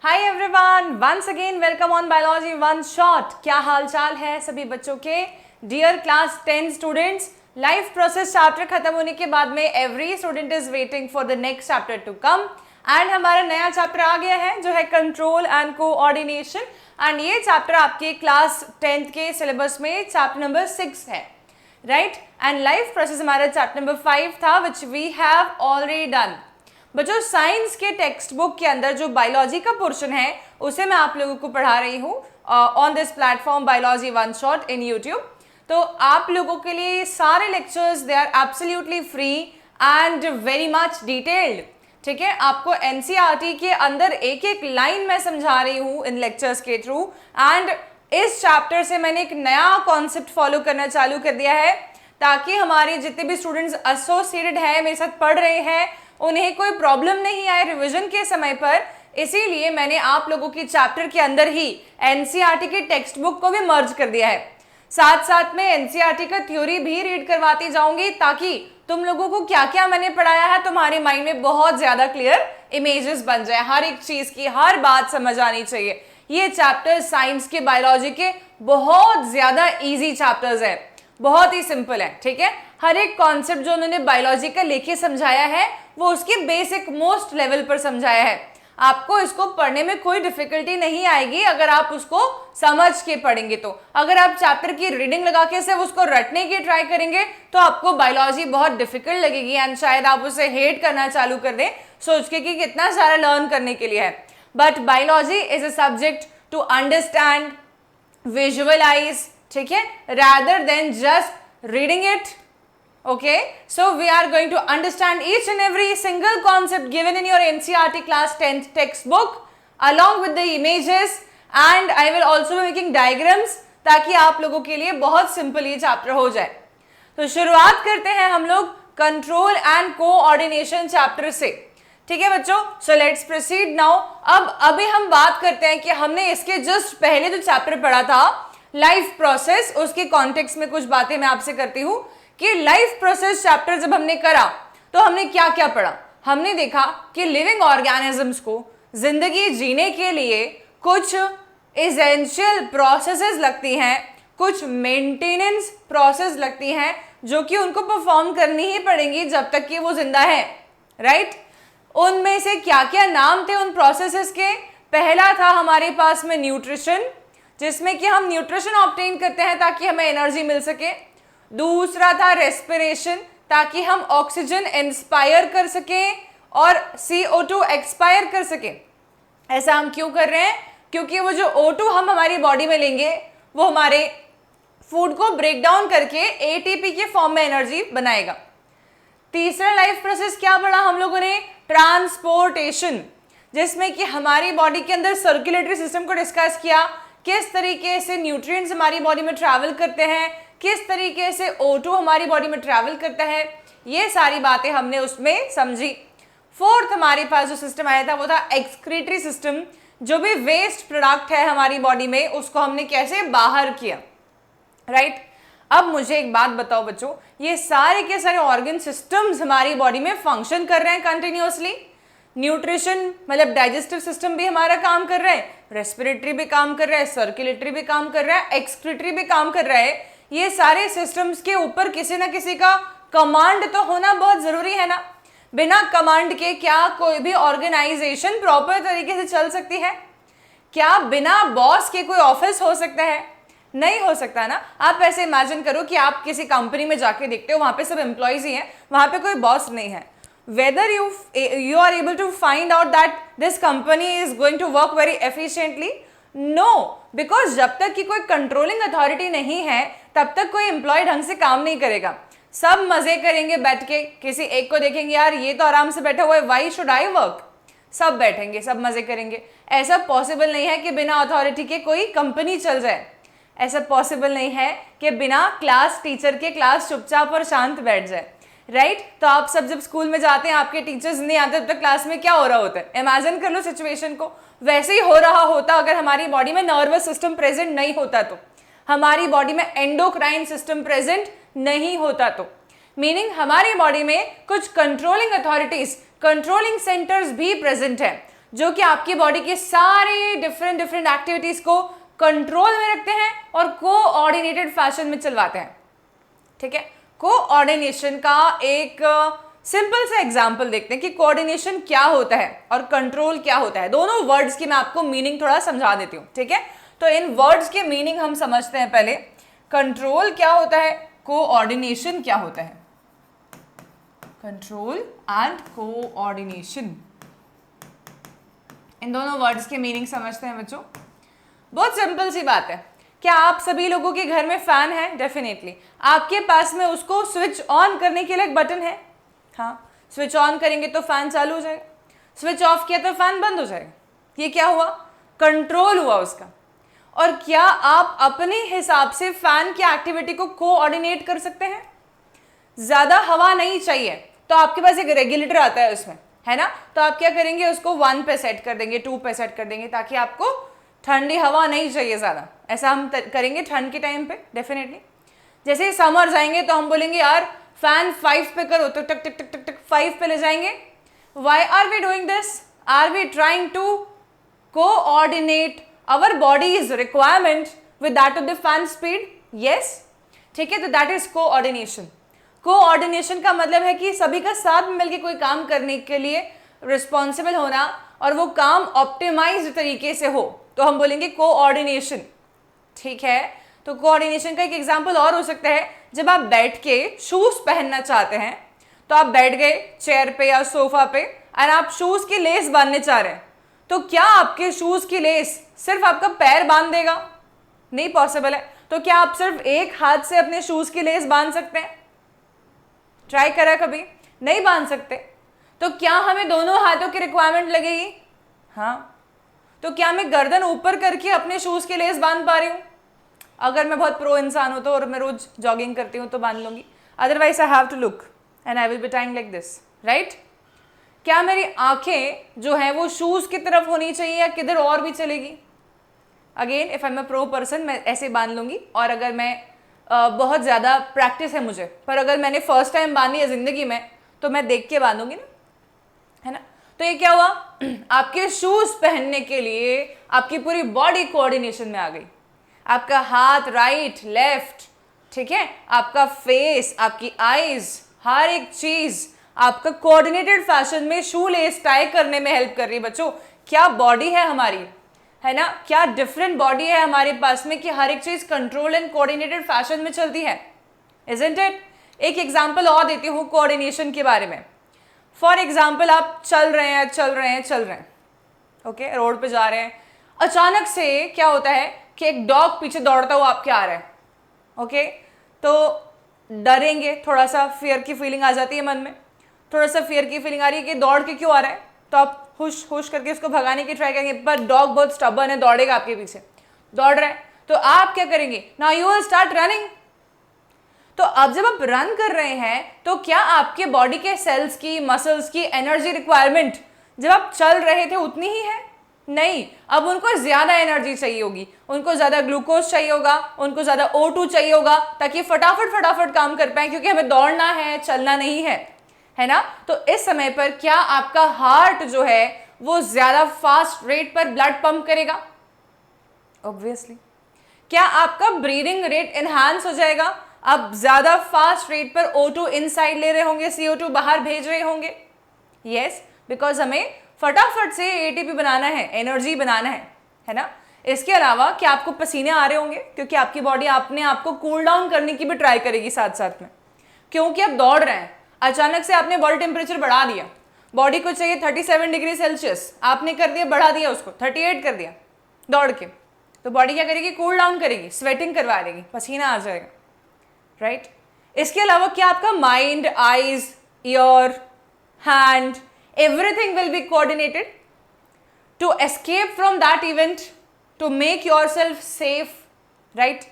Hi everyone, once again welcome on biology one shot. क्या हाल चाल है सभी बच्चों के? Dear class 10 students, life process chapter खत्म होने के बाद में every student is waiting for the next chapter to come and हमारा नया चैप्टर आ गया है जो है कंट्रोल एंड कोऑर्डिनेशन। एंड ये चैप्टर आपके क्लास 10th के सिलेबस में चैप्टर नंबर 6 है, राइट। एंड लाइफ प्रोसेस हमारा चैप्टर नंबर 5 था which we have already done. बच्चों, साइंस के टेक्स्ट बुक के अंदर जो बायोलॉजी का पोर्शन है उसे मैं आप लोगों को पढ़ा रही हूँ on this platform biology one shot in YouTube. तो आप लोगों के लिए सारे lectures they are absolutely free and very much detailed, ठीक है। आपको एनसीईआरटी के अंदर एक एक लाइन मैं समझा रही हूँ इन लेक्चर्स के थ्रू। एंड इस चैप्टर से मैंने एक नया कॉन्सेप्ट फॉलो करना चालू कर दिया है ताकि हमारे जितने भी स्टूडेंट्स एसोसिएटेड हैं, मेरे साथ पढ़ रहे हैं, उन्हें कोई प्रॉब्लम नहीं आए रिवीजन के समय पर। इसीलिए मैंने आप लोगों की चैप्टर के अंदर ही एनसीईआरटी के टेक्स्ट बुक को भी मर्ज कर दिया है। साथ साथ में एनसीईआरटी का थ्योरी भी रीड करवाती जाऊंगी ताकि तुम लोगों को क्या क्या मैंने पढ़ाया है तुम्हारे माइंड में बहुत ज्यादा क्लियर इमेजेस बन जाए। हर एक चीज की हर बात समझ आनी चाहिए। ये चैप्टर साइंस के बायोलॉजी के बहुत ज्यादा इजी चैप्टर्स है, बहुत ही सिंपल है, ठीक है। हर एक कॉन्सेप्ट जो उन्होंने बायोलॉजी का लेके समझाया है वो उसके बेसिक मोस्ट लेवल पर समझाया है। आपको इसको पढ़ने में कोई डिफिकल्टी नहीं आएगी अगर आप उसको समझ के पढ़ेंगे। तो अगर आप चैप्टर की रीडिंग लगा के सिर्फ उसको रटने की ट्राई करेंगे तो आपको बायोलॉजी बहुत डिफिकल्ट लगेगी एंड शायद आप उसे हेट करना चालू कर दें सोच के कि कितना सारा लर्न करने के लिए है। But biology is a subject to understand, visualise, ठीक है, rather than just reading it. Okay, so we are going to understand each and every single concept given in your NCERT class 10th textbook along with the images and I will also be making diagrams ताकि आप लोगों के लिए बहुत simple ये chapter हो जाए। तो शुरुआत करते हैं हम लोग कंट्रोल एंड कोऑर्डिनेशन चैप्टर से, ठीक है बच्चों। So let's proceed now. अब अभी हम बात करते हैं कि हमने इसके जस्ट पहले जो चैप्टर पढ़ा था लाइफ प्रोसेस, उसके कॉन्टेक्स्ट में कुछ बातें मैं आपसे करती हूं कि लाइफ प्रोसेस चैप्टर जब हमने करा तो हमने क्या क्या पढ़ा। हमने देखा कि लिविंग ऑर्गेनिजम्स को जिंदगी जीने के लिए कुछ एसेंशियल प्रोसेसेस लगती हैं, कुछ मेंटेनेंस प्रोसेस लगती हैं जो कि उनको परफॉर्म करनी ही पड़ेंगी जब तक कि वो जिंदा है, राइट। उनमें से क्या क्या नाम थे उन प्रोसेसेस के? पहला था हमारे पास में न्यूट्रिशन, जिसमें कि हम न्यूट्रिशन ऑब्टेन करते हैं ताकि हमें एनर्जी मिल सके। दूसरा था रेस्पिरेशन, ताकि हम ऑक्सीजन इंस्पायर कर सकें और CO2 एक्सपायर कर सकें। ऐसा हम क्यों कर रहे हैं? क्योंकि वो जो O2 हम हमारी बॉडी में लेंगे वो हमारे फूड को ब्रेक डाउन करके ATP के फॉर्म में एनर्जी बनाएगा। तीसरा लाइफ प्रोसेस क्या पढ़ा हम लोगों ने? ट्रांसपोर्टेशन, जिसमें कि हमारी बॉडी के अंदर सर्कुलेटरी सिस्टम को डिस्कस किया, किस तरीके से न्यूट्रिएंट्स हमारी बॉडी में ट्रैवल करते हैं, किस तरीके से O2 हमारी बॉडी में ट्रैवल करता है, ये सारी बातें हमने उसमें समझी। फोर्थ हमारे पास जो सिस्टम आया था वो था एक्सक्रीटरी सिस्टम। जो भी वेस्ट प्रोडक्ट है हमारी बॉडी में उसको हमने कैसे बाहर किया, राइट। अब मुझे एक बात बताओ बच्चों, ये सारे के सारे ऑर्गन सिस्टम्स हमारी बॉडी में फंक्शन कर रहे हैं कंटिन्यूअसली। न्यूट्रिशन मतलब डाइजेस्टिव सिस्टम भी हमारा काम कर रहा है, रेस्पिरेटरी भी काम कर रहा है, सर्कुलेटरी भी काम कर रहा है, एक्सक्रीटरी भी काम कर रहा है। ये सारे सिस्टम्स के ऊपर किसी ना किसी का कमांड तो होना बहुत जरूरी है ना। बिना कमांड के क्या कोई भी ऑर्गेनाइजेशन प्रॉपर तरीके से चल सकती है? क्या बिना बॉस के कोई ऑफिस हो सकता है? नहीं हो सकता ना। आप ऐसे इमेजिन करो कि आप किसी कंपनी में जाके देखते हो, वहां पे सब एम्प्लॉयज ही हैं, वहां पे कोई बॉस नहीं है। Whether you are able to find out that this company is going to work very efficiently? No, because जब तक कि कोई कंट्रोलिंग अथॉरिटी नहीं है तब तक कोई एम्प्लॉय ढंग से काम नहीं करेगा। सब मजे करेंगे बैठ के, किसी एक को देखेंगे यार ये तो आराम से बैठा हुआ है, why should I work? सब बैठेंगे, सब मजे करेंगे। ऐसा पॉसिबल नहीं है कि बिना अथॉरिटी के कोई कंपनी चल जाए। ऐसा पॉसिबल नहीं है कि बिना क्लास टीचर के क्लास चुपचाप और शांत बैठ जाए, राइट। तो आप सब जब स्कूल में जाते हैं आपके टीचर्स नहीं आते तब तक क्लास में क्या हो रहा होता है? इमेजिन कर लो सिचुएशन को। वैसे ही हो रहा होता अगर हमारी बॉडी में नर्वस सिस्टम प्रेजेंट नहीं होता तो, हमारी बॉडी में एंडोक्राइन सिस्टम प्रेजेंट नहीं होता तो, मीनिंग हमारी बॉडी में कुछ कंट्रोलिंग अथॉरिटीज, कंट्रोलिंग सेंटर्स भी प्रेजेंट है जो कि आपकी बॉडी के सारे डिफरेंट डिफरेंट एक्टिविटीज को कंट्रोल में रखते हैं और कोऑर्डिनेटेड फैशन में चलवाते हैं। ठीक है, कोऑर्डिनेशन का एक सिंपल सा एग्जांपल देखते हैं कि कोऑर्डिनेशन क्या होता है और कंट्रोल क्या होता है। दोनों वर्ड्स की मैं आपको मीनिंग थोड़ा समझा देती हूँ। ठीक है, तो इन वर्ड्स के मीनिंग हम समझते हैं पहले। कंट्रोल क्या होता है, कोऑर्डिनेशन क्या होता है। कंट्रोल एंड कोऑर्डिनेशन, इन दोनों वर्ड्स के मीनिंग समझते हैं बच्चों। बहुत सिंपल सी बात है। क्या आप सभी लोगों के घर में फैन है? डेफिनेटली। आपके पास में उसको स्विच ऑन करने के लिए एक बटन है। हाँ, स्विच ऑन करेंगे तो फैन चालू हो जाएगा, स्विच ऑफ किया तो फैन बंद हो जाएगा। ये क्या हुआ? कंट्रोल हुआ उसका। और क्या आप अपने हिसाब से फैन की एक्टिविटी को कोऑर्डिनेट कर सकते हैं? ज्यादा हवा नहीं चाहिए तो आपके पास एक रेगुलेटर आता है उसमें, है ना, तो आप क्या करेंगे, उसको 1 पे सेट कर देंगे, 2 पे सेट कर देंगे, ताकि आपको ठंडी हवा नहीं चाहिए ज़्यादा। ऐसा हम करेंगे ठंड के टाइम पे डेफिनेटली। जैसे ही समर जाएंगे तो हम बोलेंगे यार फैन 5 पे करो, तो टक टक टक टक टक 5 पे ले जाएंगे। Why are we doing this? Are we trying to coordinate our body's requirement with that of the fan speed? Yes, ठीक है, तो दैट इज कोऑर्डिनेशन। कोऑर्डिनेशन का मतलब है कि सभी का साथ में मिलकर कोई काम करने के लिए रिस्पॉन्सिबल होना और वो काम ऑप्टिमाइज्ड तरीके से हो, तो हम बोलेंगे कोऑर्डिनेशन। ठीक है, तो कोऑर्डिनेशन का एक एग्जांपल और हो सकता है, जब आप बैठ के शूज पहनना चाहते हैं तो आप बैठ गए चेयर पे या सोफा पे और आप शूज की लेस बांधने चाह रहे हैं, तो क्या आपके शूज की लेस सिर्फ आपका पैर बांध देगा? नहीं पॉसिबल है। तो क्या आप सिर्फ एक हाथ से अपने शूज की लेस बांध सकते हैं? ट्राई करा कभी? नहीं बांध सकते। तो क्या हमें दोनों हाथों की रिक्वायरमेंट लगेगी? हाँ। तो क्या मैं गर्दन ऊपर करके अपने शूज की लेस बांध पा रही हूँ? अगर मैं बहुत प्रो इंसान हूँ तो, और मैं रोज जॉगिंग करती हूँ तो बांध लूंगी, otherwise I have to look and I will be tying like this, right? क्या मेरी आंखें जो है वो शूज की तरफ होनी चाहिए या किधर और भी चलेगी? Again if I am a pro person मैं ऐसे बांध लूंगी, और अगर मैं बहुत ज़्यादा प्रैक्टिस है मुझे, पर अगर मैंने फर्स्ट टाइम बांधी है ज़िंदगी में तो मैं देख के बांधूंगी ना, है ना? तो ये क्या हुआ? आपके शूज पहनने के लिए आपकी पूरी बॉडी कोऑर्डिनेशन में आ गई। आपका हाथ राइट लेफ्ट, ठीक है, आपका फेस, आपकी आईज, हर एक चीज आपका कोऑर्डिनेटेड फैशन में शू लेस टाई करने में हेल्प कर रही है। बच्चों, क्या बॉडी है हमारी, है ना? क्या डिफरेंट बॉडी है हमारे पास में कि हर एक चीज कंट्रोल एंड कोऑर्डिनेटेड फैशन में चलती है, इजंट इट? एक एग्जांपल और देती हूँ कोऑर्डिनेशन के बारे में। फॉर एग्जाम्पल, आप चल रहे हैं, ओके, रोड पे जा रहे हैं, अचानक से क्या होता है कि एक डॉग पीछे दौड़ता हुआ आपके आ रहा है, ओके, तो डरेंगे, थोड़ा सा फियर की फीलिंग आ जाती है मन में, थोड़ा सा फियर की फीलिंग आ रही है कि दौड़ के क्यों आ रहा है, तो आप हुश हुश करके उसको भगाने की ट्राई करेंगे, पर डॉग बहुत स्टबर्न है, दौड़ेगा आपके पीछे, दौड़ रहा है, तो आप क्या करेंगे? Now you will start running. तो अब जब आप रन कर रहे हैं तो क्या आपके बॉडी के सेल्स की, मसल्स की एनर्जी रिक्वायरमेंट जब आप चल रहे थे उतनी ही है? नहीं, अब उनको ज्यादा एनर्जी चाहिए होगी, उनको ज्यादा ग्लूकोज चाहिए होगा, उनको ज्यादा O2 चाहिए होगा, ताकि फटाफट काम कर पाए, क्योंकि हमें दौड़ना है, चलना नहीं है ना? तो इस समय पर क्या आपका हार्ट जो है वो ज्यादा फास्ट रेट पर ब्लड पंप करेगा? ऑब्वियसली। क्या आपका ब्रीदिंग रेट एनहांस हो जाएगा? आप ज्यादा फास्ट रेट पर O2 इनसाइड ले रहे होंगे, CO2 बाहर भेज रहे होंगे। यस, बिकॉज हमें फटाफट से ATP बनाना है, एनर्जी बनाना है ना? इसके अलावा क्या आपको पसीने आ रहे होंगे? क्योंकि आपकी बॉडी अपने आप को कूल डाउन करने की भी ट्राई करेगी साथ साथ में, क्योंकि आप दौड़ रहे हैं, अचानक से आपने बॉडी टेम्परेचर बढ़ा दिया, बॉडी को चाहिए 37 डिग्री सेल्सियस, आपने कर दिया, बढ़ा दिया उसको 38 कर दिया दौड़ के, तो बॉडी क्या करेगी? कूल डाउन करेगी, स्वेटिंग करवा देगी, पसीना आ जाएगा, राइट? इसके अलावा क्या आपका mind, eyes, year, hand, everything will be coordinated to escape from that event, to make yourself safe, right?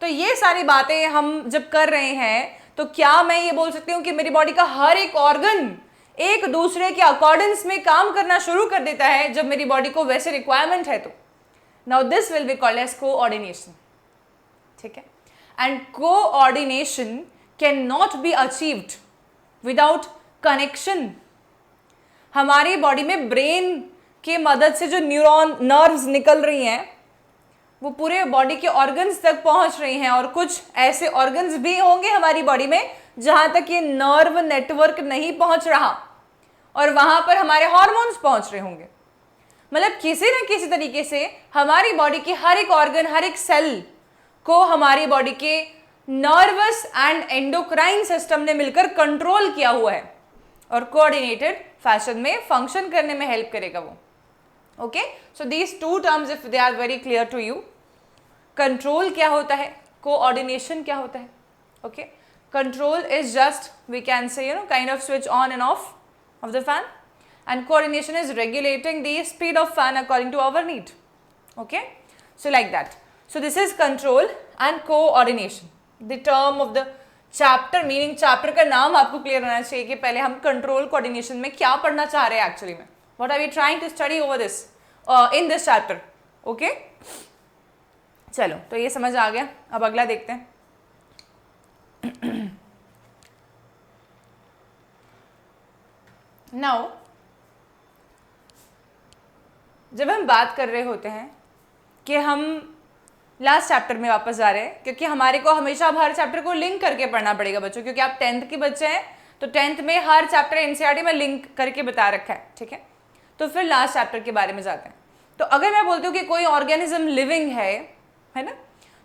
तो ये सारी बातें हम जब कर रहे हैं तो क्या मैं ये बोल सकती हूँ कि मेरी बॉडी का हर एक ऑर्गन एक दूसरे के अकॉर्डेंस में काम करना शुरू कर देता है जब मेरी बॉडी को वैसे रिक्वायरमेंट है? तो now this will be called as coordination, ठीक है? And coordination can not be achieved without connection. हमारी बॉडी में ब्रेन के मदद से जो न्यूरॉन नर्व्स निकल रही हैं वो पूरे बॉडी के ऑर्गन्स तक पहुंच रही हैं, और कुछ ऐसे ऑर्गन्स भी होंगे हमारी बॉडी में जहां तक ये नर्व नेटवर्क नहीं पहुंच रहा, और वहां पर हमारे हार्मोन्स पहुंच रहे होंगे। मतलब किसी न किसी तरीके से हमारी बॉडी के हर एक ऑर्गन, हर एक सेल को हमारी बॉडी के नर्वस एंड एंडोक्राइन सिस्टम ने मिलकर कंट्रोल किया हुआ है और कोऑर्डिनेटेड फैशन में फंक्शन करने में हेल्प करेगा वो। Okay, so these two terms if they are very clear to you, control क्या होता है, कोऑर्डिनेशन क्या होता है। Okay, control is just we can say kind of switch on and off of the fan, and coordination is regulating the speed of fan according to our need. Okay, so like that. So this is control and coordination, the term of the chapter, meaning chapter का नाम आपको clear होना चाहिए कि पहले हम control coordination में क्या पढ़ना चाह रहे हैं एक्चुअली में, what are we trying to study over this in this chapter. Okay, चलो तो ये समझ आ गया। अब अगला देखते हैं। नाउ जब हम बात कर रहे होते हैं कि हम लास्ट चैप्टर में वापस जा रहे हैं, क्योंकि हमारे को हमेशा अब हर चैप्टर को लिंक करके पढ़ना पड़ेगा बच्चों, क्योंकि आप 10th के बच्चे हैं तो 10th में हर चैप्टर एनसीईआरटी में लिंक करके बता रखा है, ठीक है। तो फिर लास्ट चैप्टर के बारे में जाते हैं। तो अगर मैं बोलती हूँ कि कोई ऑर्गेनिज्म लिविंग है ना,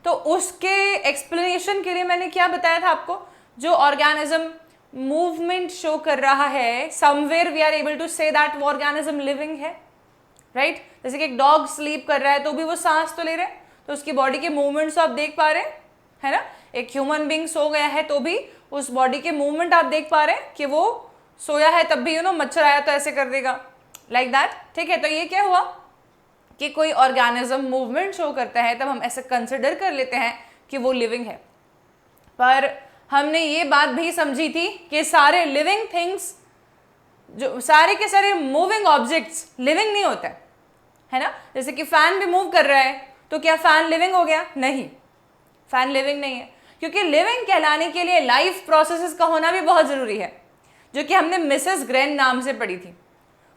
तो उसके एक्सप्लेनेशन के लिए मैंने क्या बताया था आपको, जो ऑर्गेनिज्म मूवमेंट शो कर रहा है, somewhere we are able to say that वो ऑर्गेनिज्म लिविंग है, राइट। जैसे कि एक डॉग स्लीप कर रहा है तो भी वो सांस तो ले रहा है, तो उसकी बॉडी के मूवमेंट्स आप देख पा रहे हैं, है ना। एक ह्यूमन बीइंग सो गया है तो भी उस बॉडी के मूवमेंट आप देख पा रहे हैं कि वो सोया है, तब भी मच्छर आया तो ऐसे कर देगा, लाइक दैट, ठीक है। तो ये क्या हुआ कि कोई ऑर्गेनिज्म मूवमेंट शो करता है, तब हम ऐसे कंसिडर कर लेते हैं कि वो लिविंग है। पर हमने ये बात भी समझी थी कि सारे लिविंग थिंग्स, जो सारे के सारे मूविंग ऑब्जेक्ट्स लिविंग नहीं होते, है ना। जैसे कि फैन भी मूव कर रहा है तो क्या फैन लिविंग हो गया? नहीं, फैन लिविंग नहीं है, क्योंकि लिविंग कहलाने के लिए लाइफ प्रोसेसेस का होना भी बहुत ज़रूरी है, जो कि हमने मिसेस ग्रेन नाम से पढ़ी थी।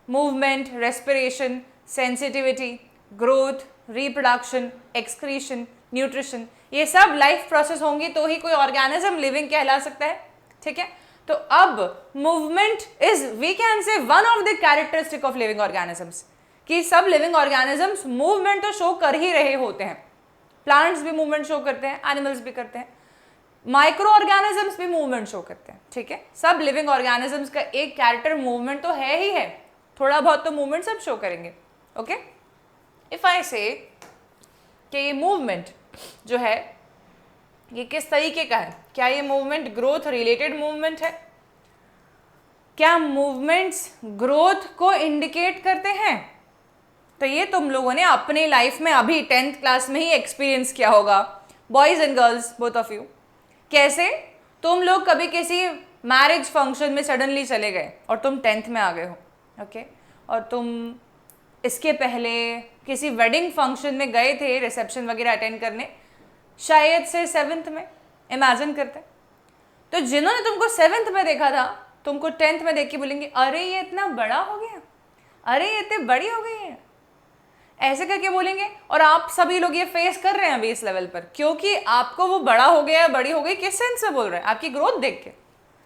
Movement, respiration, sensitivity, growth, reproduction, excretion, nutrition, ये सब लाइफ प्रोसेस होंगी तो ही कोई ऑर्गेनिज्म लिविंग कहला सकता है, ठीक है। तो अब movement is we can say one of the characteristic of living organisms, कि सब लिविंग ऑर्गेनिजम्स मूवमेंट तो शो कर ही रहे होते हैं। प्लांट्स भी मूवमेंट शो करते हैं, एनिमल्स भी करते हैं, माइक्रो ऑर्गेनिजम्स भी मूवमेंट शो करते हैं, ठीक है। सब लिविंग ऑर्गेनिजम्स का एक कैरेक्टर मूवमेंट तो है ही है, थोड़ा बहुत तो मूवमेंट सब शो करेंगे। ओके, इफ आई से कि ये मूवमेंट जो है ये किस तरीके का है, क्या ये मूवमेंट ग्रोथ रिलेटेड मूवमेंट है, क्या मूवमेंट्स ग्रोथ को इंडिकेट करते हैं? तो ये तुम लोगों ने अपनी लाइफ में अभी 10th क्लास में ही एक्सपीरियंस किया होगा, boys and girls both of you. कैसे? तुम लोग कभी किसी मैरिज फंक्शन में सडनली चले गए और तुम 10th में आ गए हो, ओके, और तुम इसके पहले किसी वेडिंग फंक्शन में गए थे रिसेप्शन वगैरह अटेंड करने, शायद से 7th में, इमेजिन करते। तो जिन्होंने तुमको 7th में देखा था, तुमको 10th में देख के बोलेंगे अरे ये इतना बड़ा हो गया, अरे ये इतनी बड़ी हो गई है, ऐसे करके बोलेंगे। और आप सभी लोग ये फेस कर रहे हैं अभी इस लेवल पर, क्योंकि आपको वो बड़ा हो गया, बड़ी हो गई, किस सेंस से बोल रहे हैं? आपकी ग्रोथ देख के,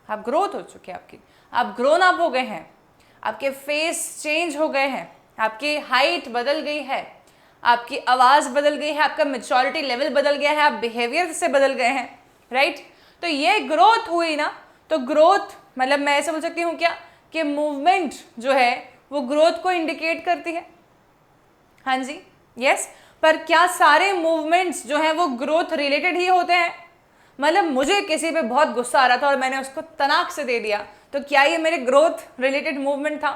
आप ग्रोथ हो चुके हैं, आपकी आप ग्रोन अप हो गए हैं, आपके फेस चेंज हो गए हैं, आपकी हाइट बदल गई है, आपकी आवाज़ बदल गई है, आपका मैच्योरिटी लेवल बदल गया है, आप बिहेवियर से बदल गए हैं, राइट। तो ये ग्रोथ हुई ना, तो ग्रोथ मतलब मैं ऐसे बोल सकती हूँ क्या कि मूवमेंट जो है वो ग्रोथ को इंडिकेट करती है। हाँ जी, यस। पर क्या सारे मूवमेंट्स जो हैं वो ग्रोथ रिलेटेड ही होते हैं? मतलब मुझे किसी पे बहुत गुस्सा आ रहा था और मैंने उसको तनाक से दे दिया, तो क्या ये मेरे ग्रोथ रिलेटेड मूवमेंट था?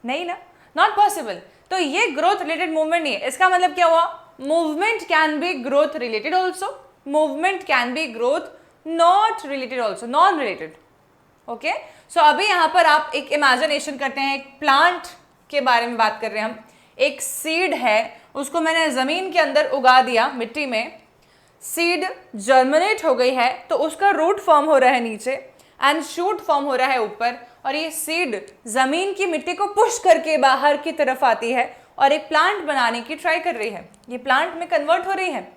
नहीं ना, नॉट पॉसिबल। तो ये ग्रोथ रिलेटेड मूवमेंट नहीं है। इसका मतलब क्या हुआ? Movement can be growth related also, movement can be growth not related also, non related. Okay, so अभी यहाँ पर आप एक इमेजिनेशन करते हैं, एक प्लांट के बारे में बात कर रहे हैं हम। एक सीड है, उसको मैंने ज़मीन के अंदर उगा दिया, मिट्टी में, सीड जर्मिनेट हो गई है, तो उसका रूट फॉर्म हो रहा है नीचे एंड शूट फॉर्म हो रहा है ऊपर, और ये सीड जमीन की मिट्टी को पुश करके बाहर की तरफ आती है और एक प्लांट बनाने की ट्राई कर रही है, ये प्लांट में कन्वर्ट हो रही है,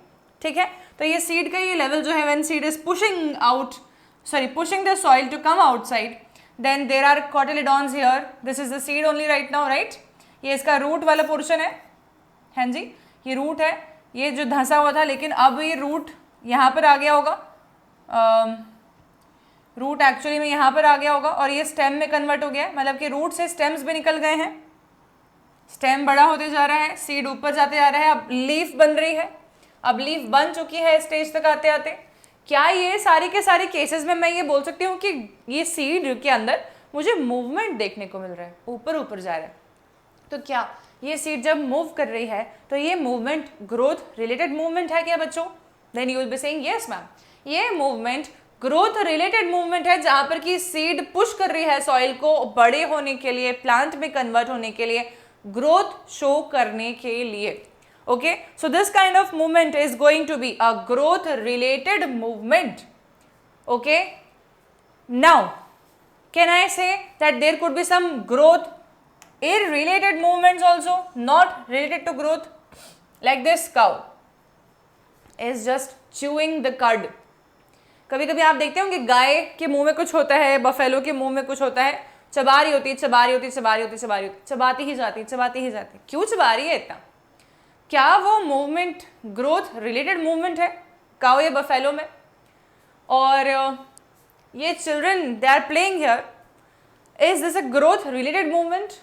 ठीक है। तो ये सीड का ये लेवल जो है, when seed is pushing the soil to come outside, then there are cotyledons here. This is the seed only right now, right? ये इसका रूट वाला पोर्शन है, हाँ जी, ये रूट है, ये जो धंसा हुआ था, लेकिन अब ये रूट यहाँ पर आ गया होगा, रूट एक्चुअली में यहाँ पर आ गया होगा और ये स्टेम में कन्वर्ट हो गया है, मतलब कि रूट से स्टेम्स भी निकल गए हैं, स्टेम बड़ा होते जा रहा है, सीड ऊपर जाते जा रहा है, अब लीफ बन रही है, अब लीफ बन चुकी है स्टेज तक आते आते। क्या ये सारी के सारे केसेस में मैं ये बोल सकती हूँ कि ये सीड के अंदर मुझे मूवमेंट देखने को मिल रहा है, ऊपर ऊपर जा रहा है? तो क्या ये सीड जब मूव कर रही है तो ये मूवमेंट ग्रोथ रिलेटेड मूवमेंट है क्या बच्चों? Then you will be saying yes ma'am, ये मूवमेंट ग्रोथ रिलेटेड मूवमेंट है, जहां पर की सीड पुश कर रही है सॉइल को बड़े होने के लिए, प्लांट में कन्वर्ट होने के लिए, ग्रोथ शो करने के लिए। Okay, so this kind of movement is going to be a growth related movement. Okay, now can I say that there could be some growth irrelated movements also, not related to growth? Like this cow is just chewing the cud. कभी कभी आप देखते होंगे गाय के मुंह में कुछ होता है, बफेलो के मुंह में कुछ होता है, चबा रही होती है, चबा रही होती है, चबा रही होती है, चबा रही होती है, चबाती ही जाती है, चबाती ही जाती है। क्यों चबा रही है इतना? क्या वो मूवमेंट ग्रोथ रिलेटेड मूवमेंट है काऊ या बफेलो में? और ये children they are playing here, is this a growth related movement?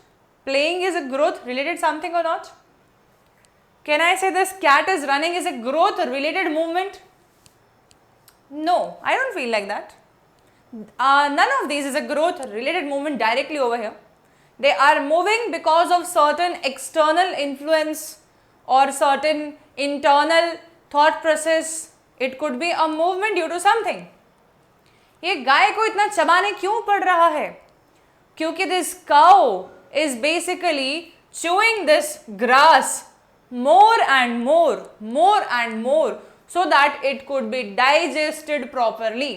Playing is a growth related something और not? Can I say this cat is running is a growth related movement? No, I don't feel like that. None of these is a growth related movement directly over here. They are moving because of certain external influence or certain internal thought process. It could be a movement due to something. ये गाय को इतना चबाने क्यों पड़ रहा है? क्योंकि this cow is basically chewing this grass more and more so that it could be digested properly.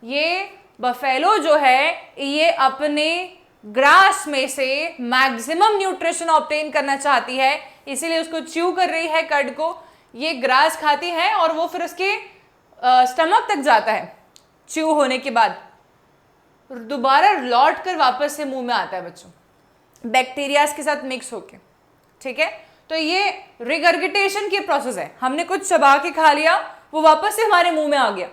ये बफेलो जो है ये अपने ग्रास में से मैक्सिमम न्यूट्रिशन ऑब्टेन करना चाहती है, इसीलिए उसको च्यू कर रही है कड को। ये ग्रास खाती है और वो फिर उसके स्टमक तक जाता है, च्यू होने के बाद दोबारा लौट कर वापस से मुंह में आता है बच्चों, बैक्टीरियाज के साथ मिक्स होके, ठीक है। तो ये रिगर्गिटेशन की प्रोसेस है, हमने कुछ चबा के खा लिया, वो वापस से हमारे मुंह में आ गया,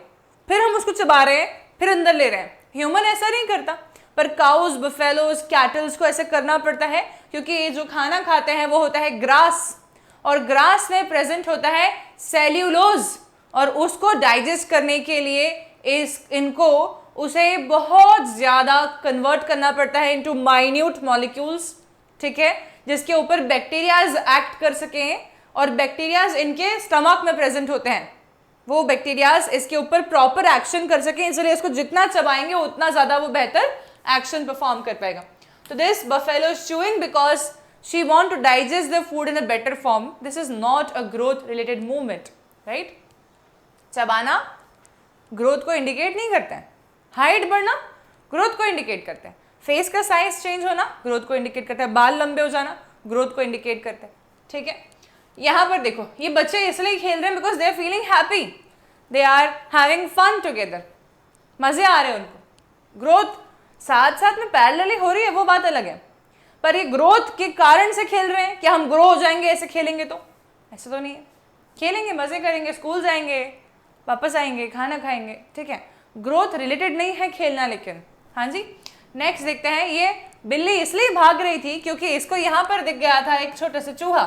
फिर हम उसको चबा रहे हैं, फिर अंदर ले रहे हैं। ह्यूमन ऐसा नहीं करता, पर काउज, बफेलोज, कैटल्स को ऐसे करना पड़ता है क्योंकि ये जो खाना खाते हैं वो होता है ग्रास, और ग्रास में प्रेजेंट होता है सेल्यूलोज, और उसको डाइजेस्ट करने के लिए इनको उसे बहुत ज़्यादा कन्वर्ट करना पड़ता है इनटू माइन्यूट मॉलिक्यूल्स, ठीक है, जिसके ऊपर बैक्टीरियाज एक्ट कर सकें, और बैक्टीरियाज इनके स्टमक में प्रेजेंट होते हैं, वो बैक्टीरियाज इसके ऊपर प्रॉपर एक्शन कर सकें, इसलिए इसको जितना चबाएंगे उतना ज़्यादा वो बेहतर एक्शन परफॉर्म कर पाएगा। तो this buffalo is chewing because she want to digest the food in a better form. This is not a growth related movement, right. चबाना ग्रोथ को इंडिकेट नहीं करता है, हाइट बढ़ना ग्रोथ को इंडिकेट करता है, फेस का साइज चेंज होना ग्रोथ को इंडिकेट करता है, बाल लंबे हो जाना ग्रोथ को इंडिकेट करता है, ठीक है. यहाँ पर देखो ये बच्चे इसलिए खेल रहे हैं because they are feeling happy, they are having fun together, मजे आ रहे हैं उनको. ग्रोथ साथ साथ में पैरेलली हो रही है वो बात अलग है, पर ये ग्रोथ के कारण से खेल रहे हैं. क्या हम ग्रो हो जाएंगे ऐसे खेलेंगे? तो ऐसा तो नहीं है. खेलेंगे, मजे करेंगे, स्कूल जाएंगे, वापस आएंगे, खाना खाएंगे, ठीक है. ग्रोथ रिलेटेड नहीं है खेलना. लेकिन हाँ जी, नेक्स्ट देखते हैं. ये बिल्ली इसलिए भाग रही थी क्योंकि इसको यहाँ पर दिख गया था एक छोटा सा चूहा,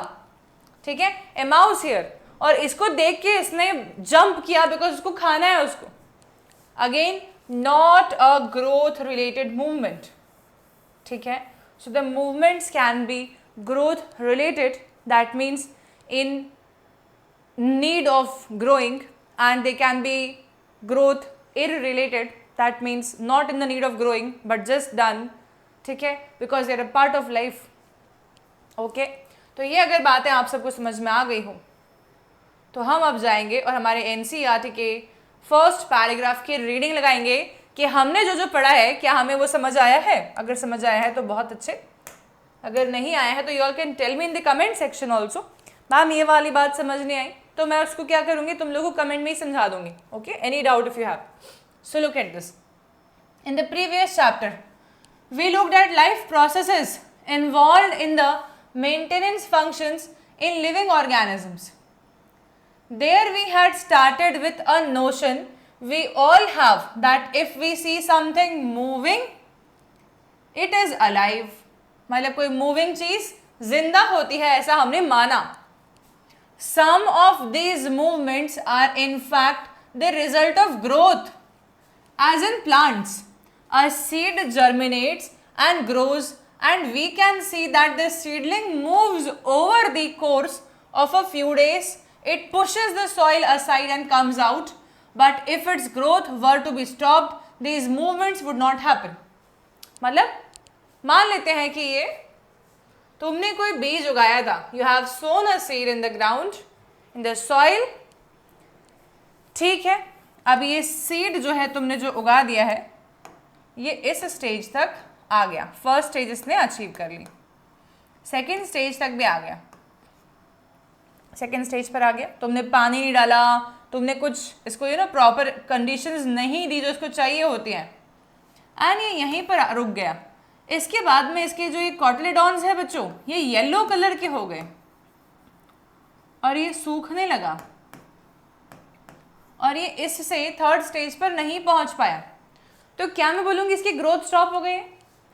ठीक है, ए माउस हियर, और इसको देख के इसने जंप किया बिकॉज उसको खाना है उसको. Again not a growth related movement, ठीक है. So the movements can be growth related, that means in need of growing, and they can be growth irrelated, that means not in the need of growing but just done, ठीक है, because they are a part of life. Okay, तो ये अगर बातें आप सबको समझ में आ गई हो तो हम अब जाएंगे और हमारे NCERT के फर्स्ट पैराग्राफ की रीडिंग लगाएंगे कि हमने जो जो पढ़ा है क्या हमें वो समझ आया है। अगर समझ आया है तो बहुत अच्छे, अगर नहीं आया है तो you all can tell me in the comment section also, ma'am ये वाली बात समझ नहीं आई, तो मैं उसको क्या करूँगी, तुम लोगों को कमेंट में ही समझा दूंगी। Okay, any doubt if you have. So look at this, in the previous chapter we looked at life processes involved in the maintenance functions in living organisms. There we had started with a notion we all have that if we see something moving, it is alive. मतलब कोई moving चीज जिंदा होती है, ऐसा हमने माना. Some of these movements are in fact the result of growth. As in plants, a seed germinates and grows, and we can see that the seedling moves over the course of a few days. It pushes the soil aside and comes out. But if its growth were to be stopped, these movements would not happen. मतलब मान लेते हैं कि ये तुमने कोई बीज उगाया था, you have sown a seed in the ground, in the soil. ठीक है, अब ये सीड जो है तुमने जो उगा दिया है, ये इस स्टेज तक आ गया, फर्स्ट स्टेज इसने अचीव कर ली, सेकेंड स्टेज तक भी आ गया, सेकेंड स्टेज पर आ गया, तुमने पानी नहीं डाला, तुमने कुछ इसको प्रॉपर कंडीशंस नहीं दी जो इसको चाहिए होती हैं, एंड ये यहीं पर रुक गया. इसके बाद में इसके जो ये कॉटलेडॉन्स है बच्चों, ये येलो कलर के हो गए और ये सूखने लगा और ये इससे थर्ड स्टेज पर नहीं पहुंच पाया, तो क्या मैं बोलूँगी इसकी ग्रोथ स्टॉप हो गई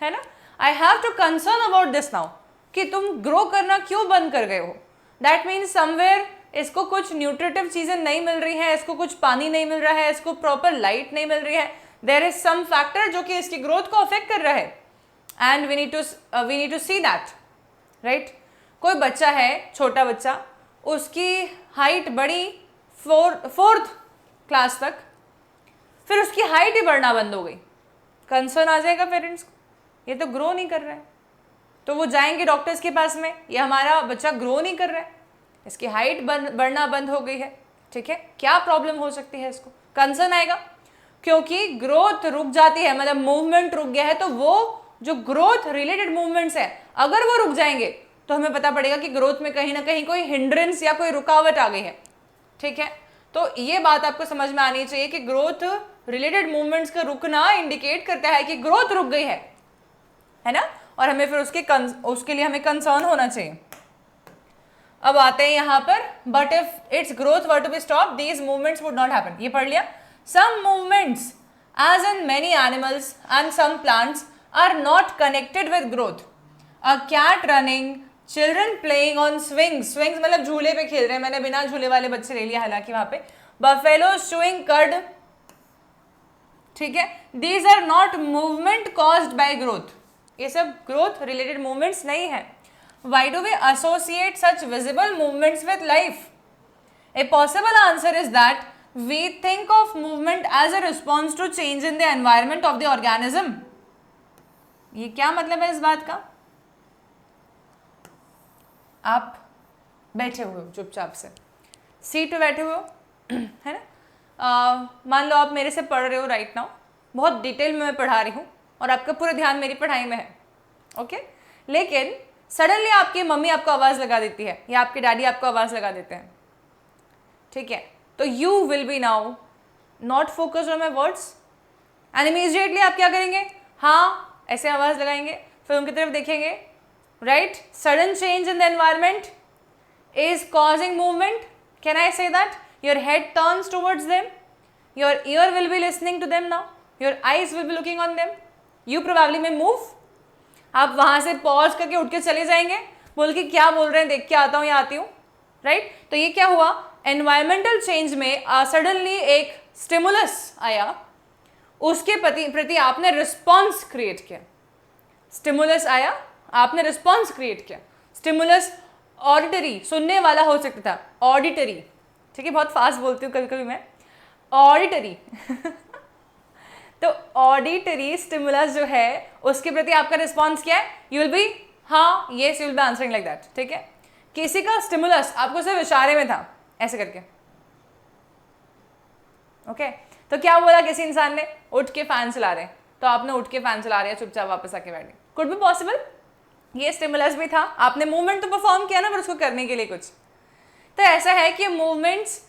है ना. I have to concern about this now कि तुम ग्रो करना क्यों बंद कर गए हो. दैट मीन्स समवेयर इसको कुछ न्यूट्रिटिव चीज़ें नहीं मिल रही हैं, इसको कुछ पानी नहीं मिल रहा है, इसको प्रॉपर लाइट नहीं मिल रही है. देयर इज सम फैक्टर जो कि इसकी ग्रोथ को अफेक्ट कर रहा है, and we need to see that, right. कोई बच्चा है, छोटा बच्चा, उसकी हाइट बढ़ी फोर्थ क्लास तक, फिर उसकी हाइट ही बढ़ना बंद हो गई, कंसर्न आ जाएगा पेरेंट्स को, ये तो ग्रो नहीं कर रहा है. तो वो जाएंगे डॉक्टर्स के पास में, ये हमारा बच्चा ग्रो नहीं कर रहा है, इसकी हाइट बढ़ना बंद हो गई है. ठीक है, क्या प्रॉब्लम हो सकती है, इसको कंसर्न आएगा, क्योंकि ग्रोथ रुक जाती है, मतलब मूवमेंट रुक गया है, तो वो जो ग्रोथ रिलेटेड मूवमेंट्स है अगर वो रुक जाएंगे तो हमें पता पड़ेगा कि ग्रोथ में कहीं ना कहीं कोई हिंड्रेंस या कोई रुकावट आ गई है. ठीक है, तो ये बात आपको समझ में आनी चाहिए कि ग्रोथ रिलेटेड मूवमेंट्स का रुकना इंडिकेट करता है कि ग्रोथ रुक गई है ना, और हमें फिर उसके लिए हमें कंसर्न होना चाहिए. अब आते हैं यहाँ पर, but if it's growth were to be stop these movements would not happen. ये पढ़ लिया. Some movements as in many animals and some plants are not connected with growth. A cat running, children playing on swings, swings मतलब झूले पे खेल रहे हैं, मैंने बिना झूले वाले बच्चे ले लिया हालांकि वहां पे. बफेलो चूइंग कर्ड, ठीक है, these are not movement caused by growth. ये सब ग्रोथ रिलेटेड मूवमेंट्स नहीं है. Why do we associate such visible movements with life? A possible answer is that we think of movement as a response to change in the environment of the organism. ये क्या मतलब है इस बात का? आप बैठे हुए हो चुपचाप से, सीट पे बैठे हुए हो है ना. मान लो आप मेरे से पढ़ रहे हो राइट नाउ, बहुत डिटेल में मैं पढ़ा रही हूँ और आपका पूरा ध्यान मेरी पढ़ाई में है. ओके, लेकिन सडनली आपकी मम्मी आपको आवाज़ लगा देती है या आपके डैडी आपको आवाज़ लगा देते हैं. ठीक है, तो you will B now not focused on my words, and immediately आप क्या करेंगे, हाँ ऐसे आवाज़ लगाएंगे, फिर उनकी तरफ देखेंगे. Right, sudden change in the environment is causing movement. Can I say that? Your head turns towards them, your ear will be listening to them now, your eyes will be looking on them, you probably may move. आप वहाँ से pause करके उठ के चले जाएंगे, बोल के क्या बोल रहे हैं देख के आता हूँ या आती हूँ. राइट, तो ये क्या हुआ, एनवायरमेंटल चेंज में सडनली एक स्टिमुलस आया, उसके प्रति आपने रिस्पॉन्स क्रिएट किया. स्टिमुलस आया, आपने रिस्पॉन्स क्रिएट किया. स्टिमुलस ऑडिटरी, सुनने वाला हो सकता था, ऑडिटरी. ठीक है, बहुत फास्ट बोलती हूँ कभी कभी मैं, ऑडिटरी तो ऑडिटरी स्टिमुलस जो है उसके प्रति आपका रिस्पॉन्स क्या है, यू विल बी हाँ yes, you will be answering like that. ठीक है, किसी का स्टिमुलस आपको सिर्फ इशारे में था ऐसे करके. ओके, तो क्या बोला किसी इंसान ने, उठ के फैन चला रहे हैं, तो आपने उठ के फैन चला रहे हैं, चुपचाप वापस आके बैठे, कुड बी पॉसिबल। ये स्टिमुलस भी था, आपने मूवमेंट तो परफॉर्म किया ना, पर उसको करने के लिए कुछ। तो ऐसा है कि मूवमेंट्स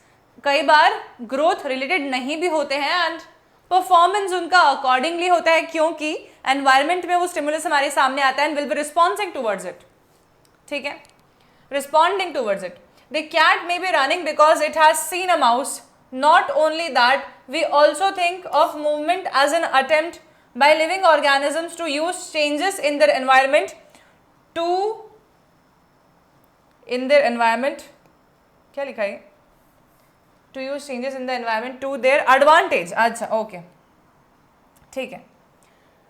कई बार ग्रोथ रिलेटेड नहीं भी होते हैं एंड परफॉर्मेंस उनका अकॉर्डिंगली होता है, क्योंकि एनवायरमेंट में वो स्टिमुलस हमारे सामने आता है and will be responsing towards it, ठीक है, responding towards it. The cat may be running because it has seen a mouse. Not only that, we also think of movement as an attempt by living organisms to use changes in their environment क्या लिखा है, to use changes in the environment to their advantage। अच्छा, okay, ठीक है।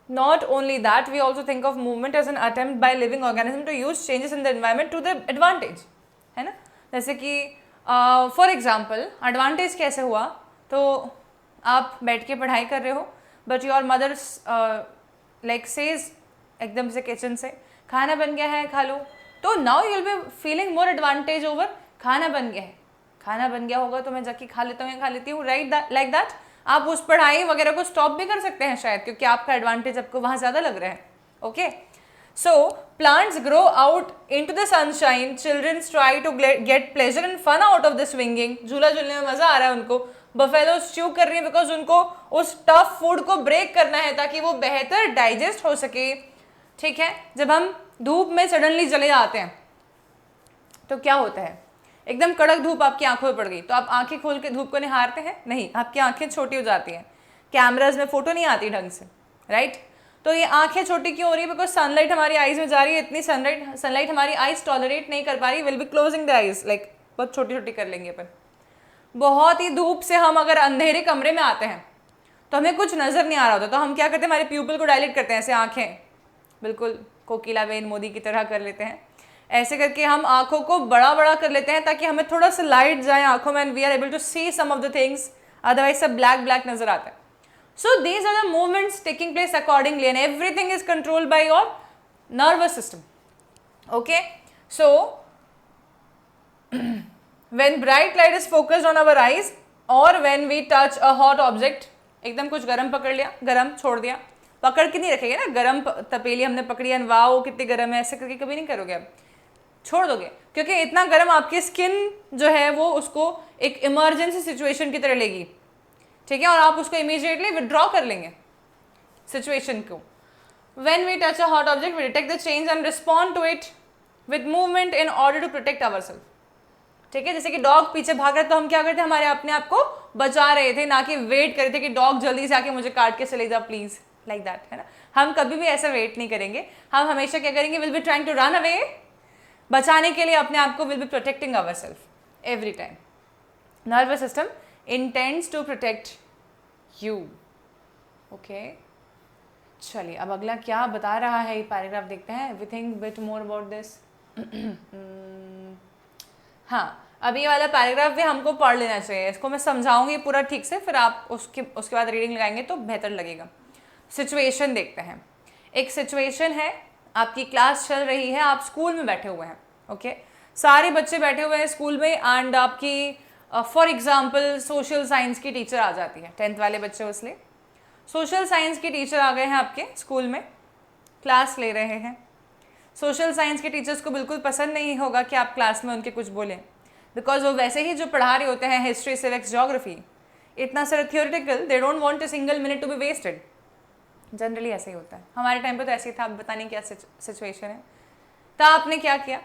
Not only that, we also think of movement as an attempt by living organism to use changes in the environment to their advantage, है ना। जैसे कि for example advantage कैसे हुआ, तो आप बैठ के पढ़ाई कर रहे हो, but your mother like says एकदम से किचन से खाना बन गया है, खा लो, तो now you will be feeling more advantage over खाना बन गया है, खाना बन गया होगा तो मैं जाके खा लेता हूँ या खा लेती हूँ, राइट, लाइक दैट। आप उस पढ़ाई वगैरह को स्टॉप भी कर सकते हैं शायद, क्योंकि आपका एडवांटेज आपको वहाँ ज़्यादा लग रहा है, okay. So plants grow out in to the sunshine, childrens try to get pleasure and fun out of the swinging, झूला झूलने में मज़ा आ रहा है उनको। बफेलो च्यू कर रही है बिकॉज उनको उस टफ फूड को ब्रेक करना है ताकि वो बेहतर डाइजेस्ट हो सके, ठीक है। जब हम धूप में सडनली चले जाते हैं तो क्या होता है, एकदम कड़क धूप आपकी आंखों में पड़ गई, तो आप आंखें खोल के धूप को निहारते हैं, नहीं, आपकी आंखें छोटी हो जाती हैं, कैमराज में फोटो नहीं आती ढंग से, राइट। तो ये आंखें छोटी क्यों हो रही है, बिकॉज सनलाइट हमारी आईज में जा रही है, इतनी सनलाइट हमारी आईज टॉलरेट नहीं कर पा रही, will be closing the eyes, like बहुत छोटी छोटी कर लेंगे अपन। बहुत ही धूप से हम अगर अंधेरे कमरे में आते हैं तो हमें कुछ नज़र नहीं आ रहा होता, तो हम क्या करते हैं, हमारे प्यूपिल को डायलेट करते हैं, ऐसे आंखें बिल्कुल कोकिलाबेन मोदी की तरह कर लेते हैं, ऐसे करके हम आंखों को बड़ा बड़ा कर लेते हैं ताकि हमें थोड़ा सा लाइट जाए आंखों में and we are able to see some of the things, otherwise सब ब्लैक ब्लैक नजर आता है। So these are the movements taking place accordingly and everything is controlled by your nervous system, okay. So when bright light is focused on our eyes or when we touch a hot object, एकदम कुछ गरम पकड़ लिया, गरम छोड़ दिया, पकड़ के नहीं रखेंगे ना, गरम तपेली हमने पकड़ी है, वाओ कितनी गरम है, ऐसे करके कभी नहीं करोगे, आप छोड़ दोगे, क्योंकि इतना गरम आपकी स्किन जो है वो उसको एक इमरजेंसी सिचुएशन की तरह लेगी, ठीक है, और आप उसको इमीडिएटली विड्रॉ कर लेंगे सिचुएशन को। when we touch a hot object we detect the change and respond to it with movement in order to protect ourselves, ठीक है। जैसे कि डॉग पीछे भाग रहा है तो हम क्या करते हैं, हमारे अपने आप को बचा रहे थे, ना कि वेट कर रहे थे कि डॉग जल्दी से आके मुझे काट के चले जा प्लीज, लाइक दैट, है ना। हम कभी भी ऐसा वेट नहीं करेंगे, हम हमेशा क्या करेंगे, will be trying to run away, बचाने के लिए अपने आप को, will be protecting our self every time. Nervous system intends to protect you, okay. चलिए अब अगला क्या बता रहा है ये पैराग्राफ देखते हैं, we think bit more about this. हाँ, अब ये वाला पैराग्राफ भी हमको पढ़ लेना चाहिए, इसको मैं समझाऊंगी पूरा ठीक से, फिर आप उसके बाद रीडिंग लगाएंगे तो बेहतर लगेगा। सिचुएशन देखते हैं, एक सिचुएशन है, आपकी क्लास चल रही है, आप स्कूल में बैठे हुए हैं, ओके, सारे बच्चे बैठे हुए हैं स्कूल में एंड आपकी फॉर एग्जाम्पल सोशल साइंस की टीचर आ जाती है, 10th वाले बच्चे, इसलिए सोशल साइंस की टीचर आ गए हैं आपके स्कूल में, क्लास ले रहे हैं। सोशल साइंस के टीचर्स को बिल्कुल पसंद नहीं होगा कि आप क्लास में उनके कुछ बोलें, बिकॉज वो वैसे ही जो पढ़ा रहे होते हैं हिस्ट्री, सिविक्स, ज्योग्राफी, इतना सारा theoretical, they don't want a single minute to be wasted. Generally ऐसे ही होता है, हमारे टाइम पे तो ऐसे ही था, आप बताने क्या सिचुएशन है। तो आपने क्या किया,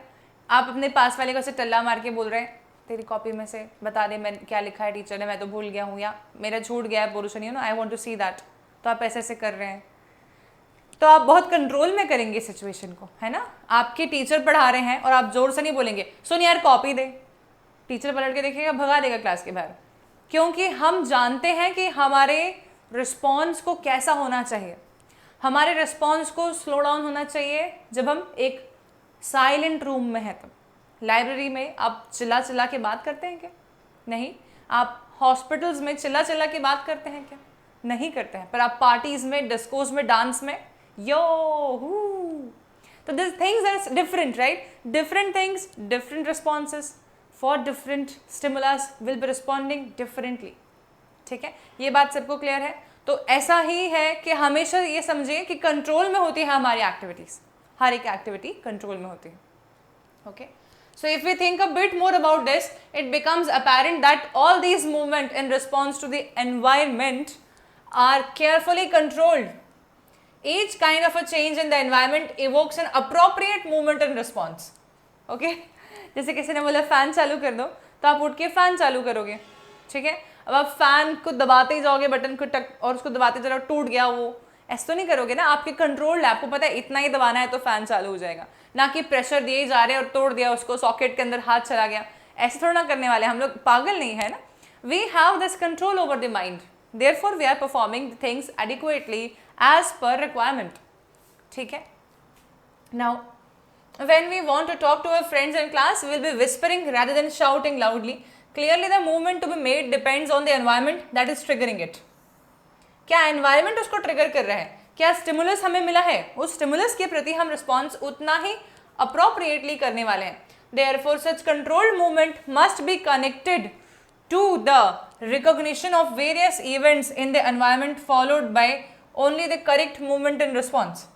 आप अपने पास वाले को से टल्ला मार के बोल रहे हैं, तेरी कॉपी में से बता दे मैं क्या लिखा है टीचर ने, मैं तो भूल गया हूँ, या मेरा छूट गया है portion, you know I want to see that. तो आप ऐसे ऐसे कर रहे हैं, तो आप बहुत कंट्रोल में करेंगे सिचुएशन को, है ना। आपके टीचर पढ़ा रहे हैं और आप जोर से नहीं बोलेंगे सुन यार कॉपी दे, टीचर पलट के देखेगा, भगा देगा क्लास के बाहर, क्योंकि हम जानते हैं कि हमारे रिस्पॉन्स को कैसा होना चाहिए। हमारे रिस्पॉन्स को स्लो डाउन होना चाहिए जब हम एक साइलेंट रूम में हैं। तब लाइब्रेरी में आप चिल्ला चिल्ला के बात करते हैं क्या? नहीं। आप हॉस्पिटल्स में चिल्ला चिल्ला के बात करते हैं क्या? नहीं करते हैं। पर आप पार्टीज में, डिस्कोस में, डांस में यो हू, तो this things are different, right? Different things, different responses for different stimulus will be responding differently. ठीक है, ये बात सबको क्लियर है? तो ऐसा ही है कि हमेशा ये समझिए कि कंट्रोल में होती है हमारी एक्टिविटीज, हर एक एक्टिविटी कंट्रोल में होती है. Okay, so if we think a bit more about this, it becomes apparent that all these movements in response to the environment are carefully controlled. Each kind of a change in the environment evokes an appropriate movement and response. Okay? जैसे किसी ने बोला fan चालू कर दो, तो आप उठ के फैन चालू करोगे. ठीक है, अब आप फैन को दबाते ही जाओगे बटन को टक, और उसको दबाते चलो टूट गया, वो ऐसा तो नहीं करोगे ना. आपके कंट्रोल है, आपको पता है इतना ही दबाना है तो फैन चालू हो जाएगा, ना कि प्रेशर दिए जा रहे हैं और तोड़ दिया उसको, सॉकेट के अंदर हाथ चला गया. ऐसे थोड़ा ना करने वाले, हम लोग पागल नहीं है ना. We have this control over the mind, therefore we are performing things adequately as per requirement. ठीक है, now when we want to talk to our friends in class, we will be whispering rather than shouting loudly. Clearly the movement to be made depends on the environment that is triggering it. क्या environment उसको trigger कर रहा है, क्या stimulus हमें मिला है, उस स्टिमुलस के प्रति हम रिस्पॉन्स उतना ही अप्रोप्रिएटली करने वाले हैं. Therefore such controlled movement must be connected to the recognition of various events in the environment followed by only the correct movement and response.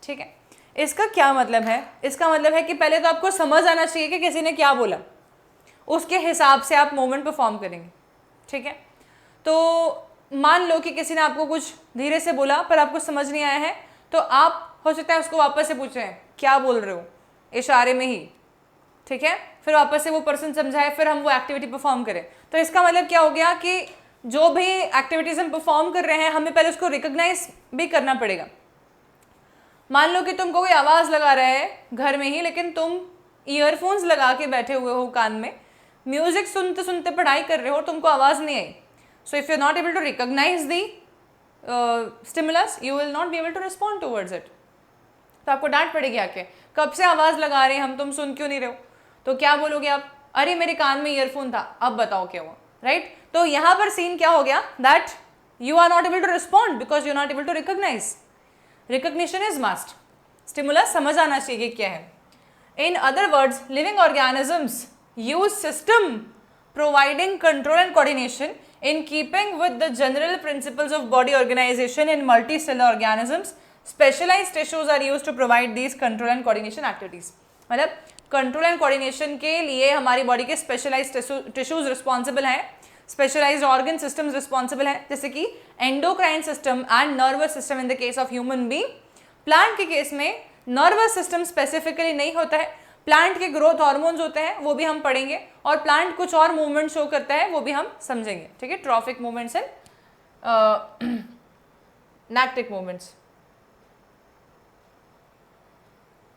ठीक है, इसका क्या मतलब है? इसका मतलब है कि पहले तो आपको समझ आना चाहिए कि किसी ने क्या बोला, उसके हिसाब से आप मूवमेंट परफॉर्म करेंगे. ठीक है, तो मान लो कि किसी ने आपको कुछ धीरे से बोला पर आपको समझ नहीं आया है, तो आप हो सकता है उसको वापस से पूछें क्या बोल रहे हो, इशारे में ही. ठीक है, फिर वापस से वो पर्सन समझाए, फिर हम वो एक्टिविटी परफॉर्म करें. तो इसका मतलब क्या हो गया कि जो भी एक्टिविटीज हम परफॉर्म कर रहे हैं हमें पहले उसको रिकॉग्नाइज भी करना पड़ेगा. मान लो कि तुमको कोई आवाज़ लगा रहा है घर में ही, लेकिन तुम ईयरफोन्स लगा के बैठे हुए हो कान में, म्यूजिक सुनते सुनते पढ़ाई कर रहे हो, तुमको आवाज़ नहीं आई. So if you are not able to recognise the stimulus, you will not be able to respond towards it. तो आपको डांट पड़ेगी आके, कब से आवाज़ लगा रहे हैं हम, तुम सुन क्यों नहीं रहे हो. तो क्या बोलोगे आप, अरे मेरे कान में ईयरफोन था, अब बताओ क्या हुआ. राइट, तो यहाँ पर सीन क्या हो गया, that you are not able to respond because you are not able to recognise. Recognition is must. Stimulus समझ आना चाहिए क्या है. In other words, living organisms use system providing control and coordination in keeping with the general principles of body organization in multicellular organisms. Specialized tissues are used to provide these control and coordination activities. मतलब control and coordination के लिए हमारी body के specialised tissues responsible हैं, specialised organ systems responsible हैं, जैसे कि endocrine system and nervous system in the case of human being. Plant के केस में नर्वस सिस्टम स्पेसिफिकली नहीं होता है, प्लांट के ग्रोथ हार्मोन्स होते हैं, वो भी हम पढ़ेंगे, और प्लांट कुछ और मूवमेंट शो करता है, वो भी हम समझेंगे. ठीक है, trophic movements and nastic movements,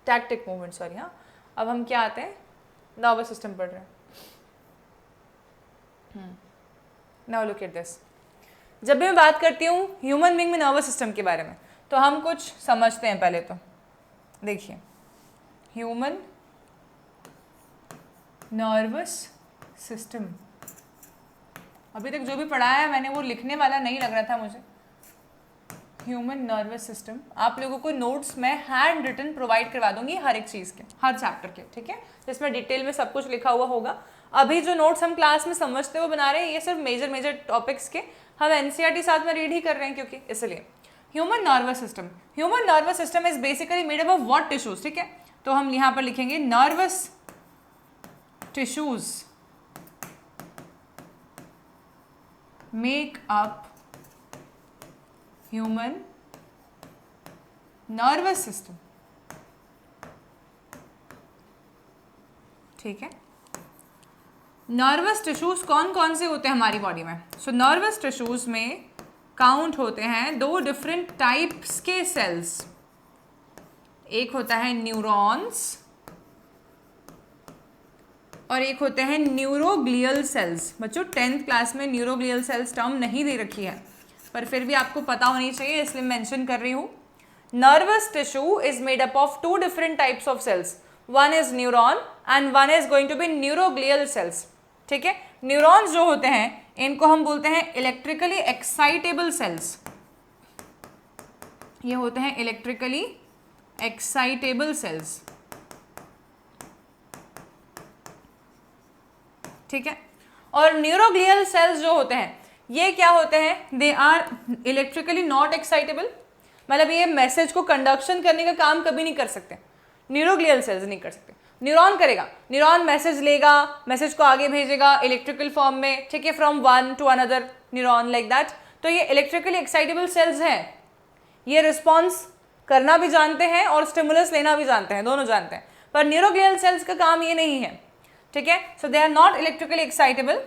tactic movements, sorry. हाँ, अब हम क्या आते हैं, नर्वस सिस्टम पढ़ रहे हैं. Now look at this. जब भी मैं बात करती हूँ ह्यूमन बीइंग में नर्वस सिस्टम के बारे में, तो हम कुछ समझते हैं पहले. तो देखिए, ह्यूमन नर्वस सिस्टम, अभी तक जो भी पढ़ाया है मैंने वो लिखने वाला नहीं लग रहा था मुझे. ह्यूमन नर्वस सिस्टम, आप लोगों को नोट्स में हैंड रिटन प्रोवाइड करवा दूंगी हर एक चीज़ के, हर चैप्टर के. ठीक है, जिसमें डिटेल में सब कुछ लिखा हुआ होगा. अभी जो नोट्स हम क्लास में समझते हुए बना रहे हैं, ये सिर्फ मेजर टॉपिक्स के, हम एनसीईआरटी साथ में रीड ही कर रहे हैं क्योंकि इसलिए. Human nervous system, human nervous system is basically made up of what tissues. ठीक है, तो हम यहाँ पर लिखेंगे nervous tissues make up human nervous system. ठीक है, नर्वस टिश्यूज कौन कौन से होते हैं हमारी बॉडी में. सो नर्वस टिश्यूज में काउंट होते हैं दो डिफरेंट टाइप्स के सेल्स. एक होता है न्यूरॉन्स और एक होते हैं न्यूरोग्लियल सेल्स. बच्चों 10th क्लास में न्यूरोग्लियल सेल्स टर्म नहीं दे रखी है, पर फिर भी आपको पता होनी चाहिए इसलिए मेंशन कर रही हूँ. Nervous tissue is made up of two different types of cells. One is neuron and one is going to be neuroglial cells. ठीक है, न्यूरॉन्स जो होते हैं इनको हम बोलते हैं इलेक्ट्रिकली एक्साइटेबल सेल्स. ये होते हैं इलेक्ट्रिकली एक्साइटेबल सेल्स. ठीक है, और न्यूरोग्लियल सेल्स जो होते हैं ये क्या होते हैं, they are electrically not excitable, मतलब ये मैसेज को कंडक्शन करने का काम कभी नहीं कर सकते, न्यूरोग्लियल सेल्स नहीं कर सकते, न्यूरॉन करेगा, न्यूरॉन मैसेज लेगा, मैसेज को आगे भेजेगा इलेक्ट्रिकल फॉर्म में, ठीक है, from one two another neuron like that. तो ये इलेक्ट्रिकली एक्साइटेबल सेल्स हैं, ये रिस्पॉन्स करना भी जानते हैं और स्टिमुलस लेना भी जानते हैं, दोनों जानते हैं, पर न्यूरोग्लियल सेल्स का काम ये नहीं है, ठीक है। So they are not electrically excitable,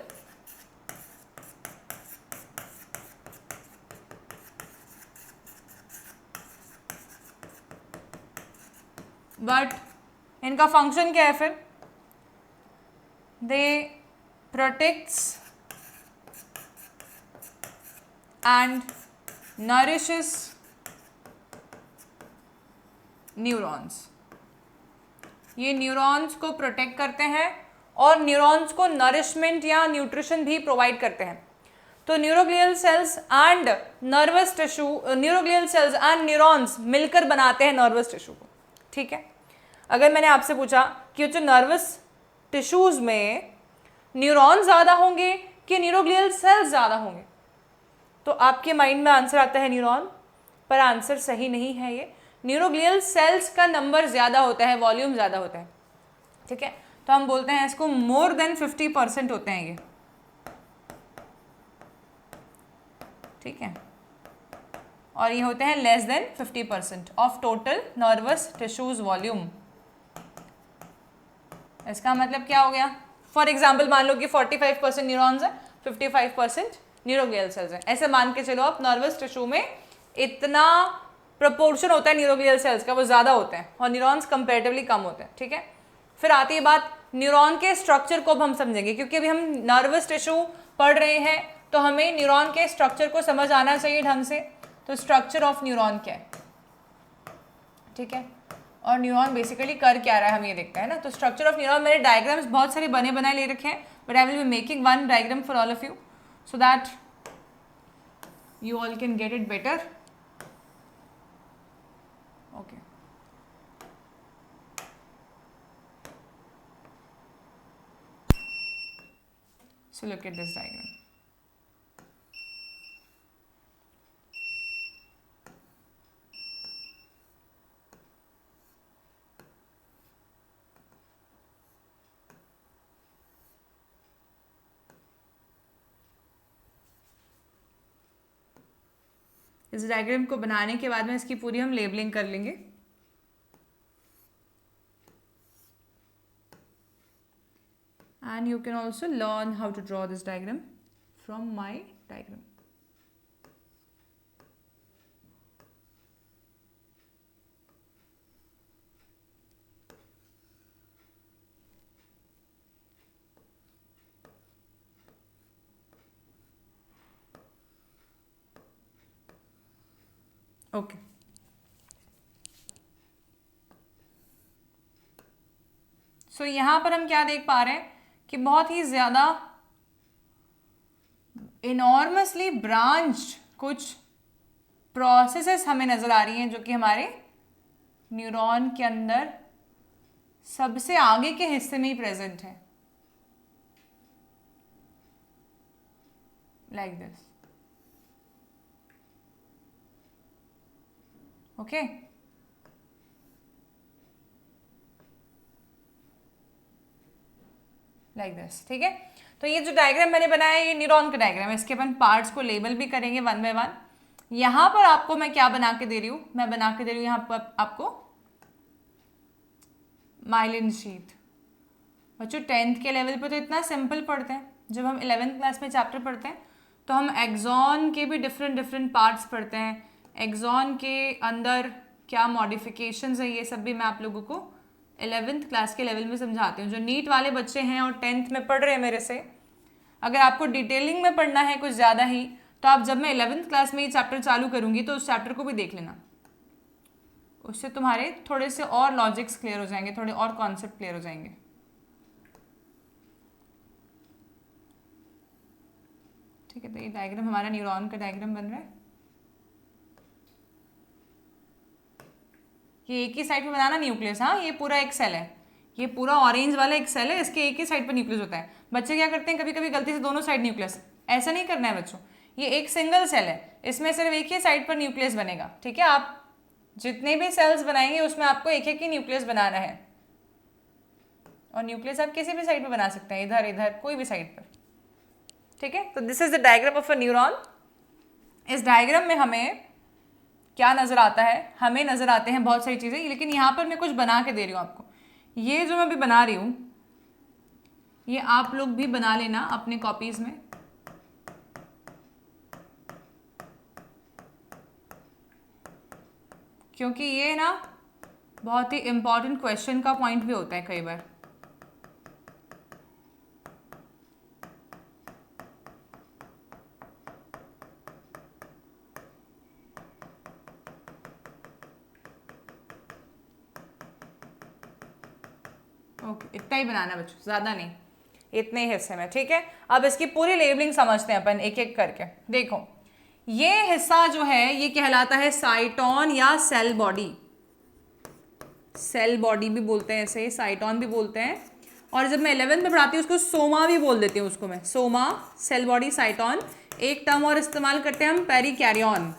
but इनका फंक्शन क्या है फिर, they protects and nourishes neurons, ये न्यूरॉन्स को प्रोटेक्ट करते हैं और न्यूरॉन्स को नरिशमेंट या न्यूट्रिशन भी प्रोवाइड करते हैं। तो neuroglial sales and nervous tissue, neuroglial sales and neurons मिलकर बनाते हैं नर्वस टिश्यू को, ठीक है। अगर मैंने आपसे पूछा कि जो नर्वस टिश्यूज में न्यूरॉन ज़्यादा होंगे कि न्यूरोग्लियल सेल्स ज़्यादा होंगे, तो आपके माइंड में आंसर आता है न्यूरॉन, पर आंसर सही नहीं है ये। न्यूरोग्लियल सेल्स का नंबर ज़्यादा होता है, वॉल्यूम ज़्यादा होता है, ठीक है। तो हम बोलते हैं इसको मोर देन 50% होते हैं ये, ठीक है, और ये होते हैं less than 50% of total nervous tissues volume. इसका मतलब क्या हो गया, फॉर एग्जाम्पल मान लो कि 45% न्यूरॉन्स है, 55% न्यूरोग्लियल सेल्स हैं, ऐसे मान के चलो आप, नर्वस टिश्यू में इतना प्रोपोर्शन होता है न्यूरोग्लियल सेल्स का, वो ज़्यादा होते हैं और न्यूरॉन्स कंपेरेटिवली कम होते हैं, ठीक है। फिर आती है बात न्यूरॉन के स्ट्रक्चर को अब हम समझेंगे, क्योंकि अभी हम नर्वस टिश्यू पढ़ रहे हैं तो हमें न्यूरॉन के स्ट्रक्चर को समझ आना चाहिए ढंग से। तो स्ट्रक्चर ऑफ न्यूरॉन क्या है, ठीक है, और न्यूरॉन बेसिकली कर क्या रहा है हम ये देखते हैं ना। तो स्ट्रक्चर ऑफ न्यूरॉन, मेरे डायग्राम्स बहुत सारे बने बनाए ले रखे हैं, but I will be making one diagram for all of you so that you all can get it better. Okay. So look at this diagram. इस डायग्राम को बनाने के बाद में इसकी पूरी हम लेबलिंग कर लेंगे। And you can also learn how to draw this diagram from my diagram. Okay, so यहाँ पर हम क्या देख पा रहे हैं कि बहुत ही ज़्यादा इनॉर्मसली ब्रांच्ड कुछ प्रोसेसेस हमें नज़र आ रही हैं, जो कि हमारे न्यूरॉन के अंदर सबसे आगे के हिस्से में ही प्रेजेंट है, like this. Okay, like this, ठीक है। तो ये जो डायग्राम मैंने बनाया है ये न्यूरॉन का डायग्राम है, इसके अपन पार्ट्स को लेबल भी करेंगे वन बाय वन। यहाँ पर आपको मैं क्या बना के दे रही हूँ, मैं बना के दे रही हूँ यहाँ पर आपको माइलिन शीथ। बच्चों 10th के लेवल पे तो इतना सिंपल पढ़ते हैं, जब हम 11th क्लास में चैप्टर पढ़ते हैं तो हम एक्सॉन के भी डिफरेंट पार्ट्स पढ़ते हैं, एक्सॉन के अंदर क्या मॉडिफिकेशंस है ये सब भी मैं आप लोगों को 11th क्लास के लेवल में समझाती हूँ। जो नीट वाले बच्चे हैं और 10th में पढ़ रहे हैं मेरे से, अगर आपको डिटेलिंग में पढ़ना है कुछ ज़्यादा ही, तो आप जब मैं 11th क्लास में ये चैप्टर चालू करूँगी तो उस चैप्टर को भी देख लेना, उससे तुम्हारे थोड़े से और लॉजिक्स क्लियर हो जाएंगे, थोड़े और कॉन्सेप्ट क्लियर हो जाएंगे। ठीक है, तो ये डायग्राम हमारा न्यूरॉन का डायग्राम बन रहा है। ये एक ही साइड पे बनाना न्यूक्लियस, हाँ ये पूरा एक सेल है, ये पूरा ऑरेंज वाला एक सेल है, इसके एक ही साइड पर न्यूक्लियस होता है। बच्चे क्या करते हैं, कभी कभी गलती से दोनों साइड न्यूक्लियस, ऐसा नहीं करना है बच्चों, ये एक सिंगल सेल है, इसमें सिर्फ एक ही साइड पर न्यूक्लियस बनेगा, ठीक है। आप जितने भी सेल्स बनाएंगे उसमें आपको एक एक ही न्यूक्लियस बनाना है, और न्यूक्लियस आप किसी भी साइड पर बना सकते हैं, इधर इधर कोई भी साइड पर, ठीक है। तो this is the diagram of a neuron. इस डायग्राम में हमें क्या नजर आता है, हमें नजर आते हैं बहुत सारी चीजें, लेकिन यहाँ पर मैं कुछ बना के दे रही हूँ आपको। ये जो मैं अभी बना रही हूँ ये आप लोग भी बना लेना अपने कॉपीज में। क्योंकि ये ना बहुत ही इंपॉर्टेंट क्वेश्चन का पॉइंट भी होता है कई बार। ओके, इतना ही बनाना बच्चों, ज़्यादा नहीं, इतने ही हिस्से में, ठीक है। अब इसकी पूरी लेबलिंग समझते हैं अपन एक एक करके। देखो, ये हिस्सा जो है ये कहलाता है साइटोन या सेल बॉडी। सेल बॉडी भी बोलते हैं इसे, साइटोन भी बोलते हैं, और जब मैं 11th में पढ़ाती हूँ उसको सोमा भी बोल देती हूँ उसको मैं, सोमा, सेल बॉडी, साइटोन। एक टर्म और इस्तेमाल करते हैं हम, पेरिकैरियन,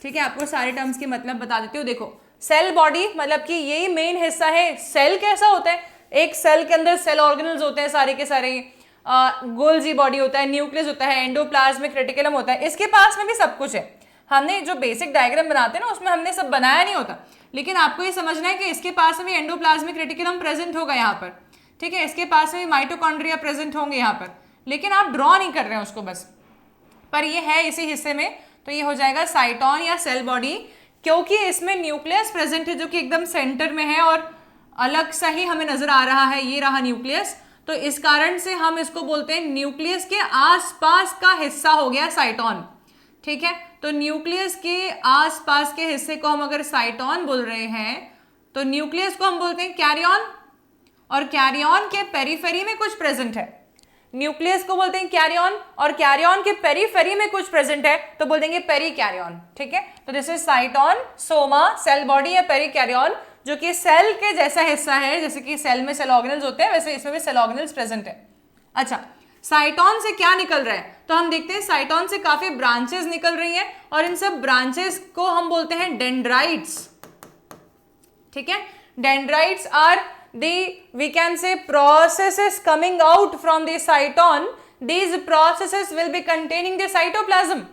ठीक है। आपको सारे टर्म्स के मतलब बता देती हूँ। देखो, सेल बॉडी मतलब कि यही मेन हिस्सा है। सेल कैसा होता है, एक सेल के अंदर सेल ऑर्गेनल्स होते हैं सारे के सारे, गोल्जी बॉडी होता है, न्यूक्लियस होता है, एंडोप्लाज्मिक रेटिकुलम होता है, इसके पास में भी सब कुछ है। हमने जो बेसिक डायग्राम बनाते हैं ना उसमें हमने सब बनाया नहीं होता, लेकिन आपको ये समझना है कि इसके पास में भी एंडोप्लाज्मिक रेटिकुलम प्रेजेंट होगा यहाँ पर, ठीक है। इसके पास में भी माइटोकॉन्ड्रिया प्रेजेंट होंगे यहाँ पर, लेकिन आप ड्रॉ नहीं कर रहे हैं उसको बस, पर ये है इसी हिस्से में। तो ये हो जाएगा साइटोन या सेल बॉडी, क्योंकि इसमें न्यूक्लियस प्रेजेंट है जो कि एकदम सेंटर में है और अलग सा ही हमें नजर आ रहा है, ये रहा न्यूक्लियस। तो इस कारण से हम इसको बोलते हैं न्यूक्लियस के आसपास का हिस्सा हो गया साइटोन, ठीक है। तो न्यूक्लियस के आसपास के हिस्से को हम अगर साइटोन बोल रहे हैं तो न्यूक्लियस को हम बोलते हैं कैरियन, और कैरियन के पेरीफेरी में कुछ प्रेजेंट है। न्यूक्लियस को बोलते हैं कैरियन, और कैरियन के पेरीफेरी में कुछ प्रेजेंट है तो बोल देंगे पेरीकैरियन, ठीक है। तो this is cyton, soma, cell body या पेरीकैरियन, जो कि सेल के जैसा हिस्सा है। जैसे कि सेल में सेल ऑर्गेनल्स होते हैं वैसे इसमें भी सेल ऑर्गेनल्स प्रेजेंट है। अच्छा, साइटोन से क्या निकल रहा है, तो हम देखते हैं साइटोन से काफी ब्रांचेस निकल रही हैं, और इन सब ब्रांचेस को हम बोलते हैं डेंड्राइट्स, ठीक है। Dendrites are we can say processes coming out from the cyton. These processes will be containing the cytoplasm,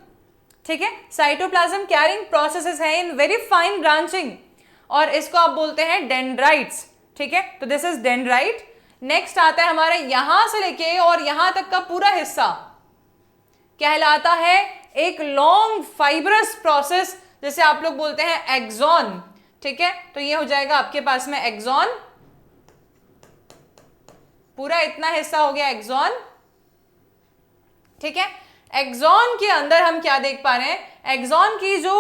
ठीक है। साइटोप्लाज्म कैरिंग प्रोसेसेस है इन वेरी फाइन ब्रांचिंग, और इसको आप बोलते हैं डेंड्राइट्स, ठीक है। तो दिस इज डेंड्राइट। नेक्स्ट आता है हमारा यहां से लेके और यहां तक का पूरा हिस्सा कहलाता है एक लॉन्ग फाइब्रस प्रोसेस, जैसे आप लोग बोलते हैं एक्सॉन, ठीक है। तो ये हो जाएगा आपके पास में एक्सॉन, पूरा इतना हिस्सा हो गया एक्सॉन, ठीक है। एक्सॉन के अंदर हम क्या देख पा रहे हैं, एक्सॉन की जो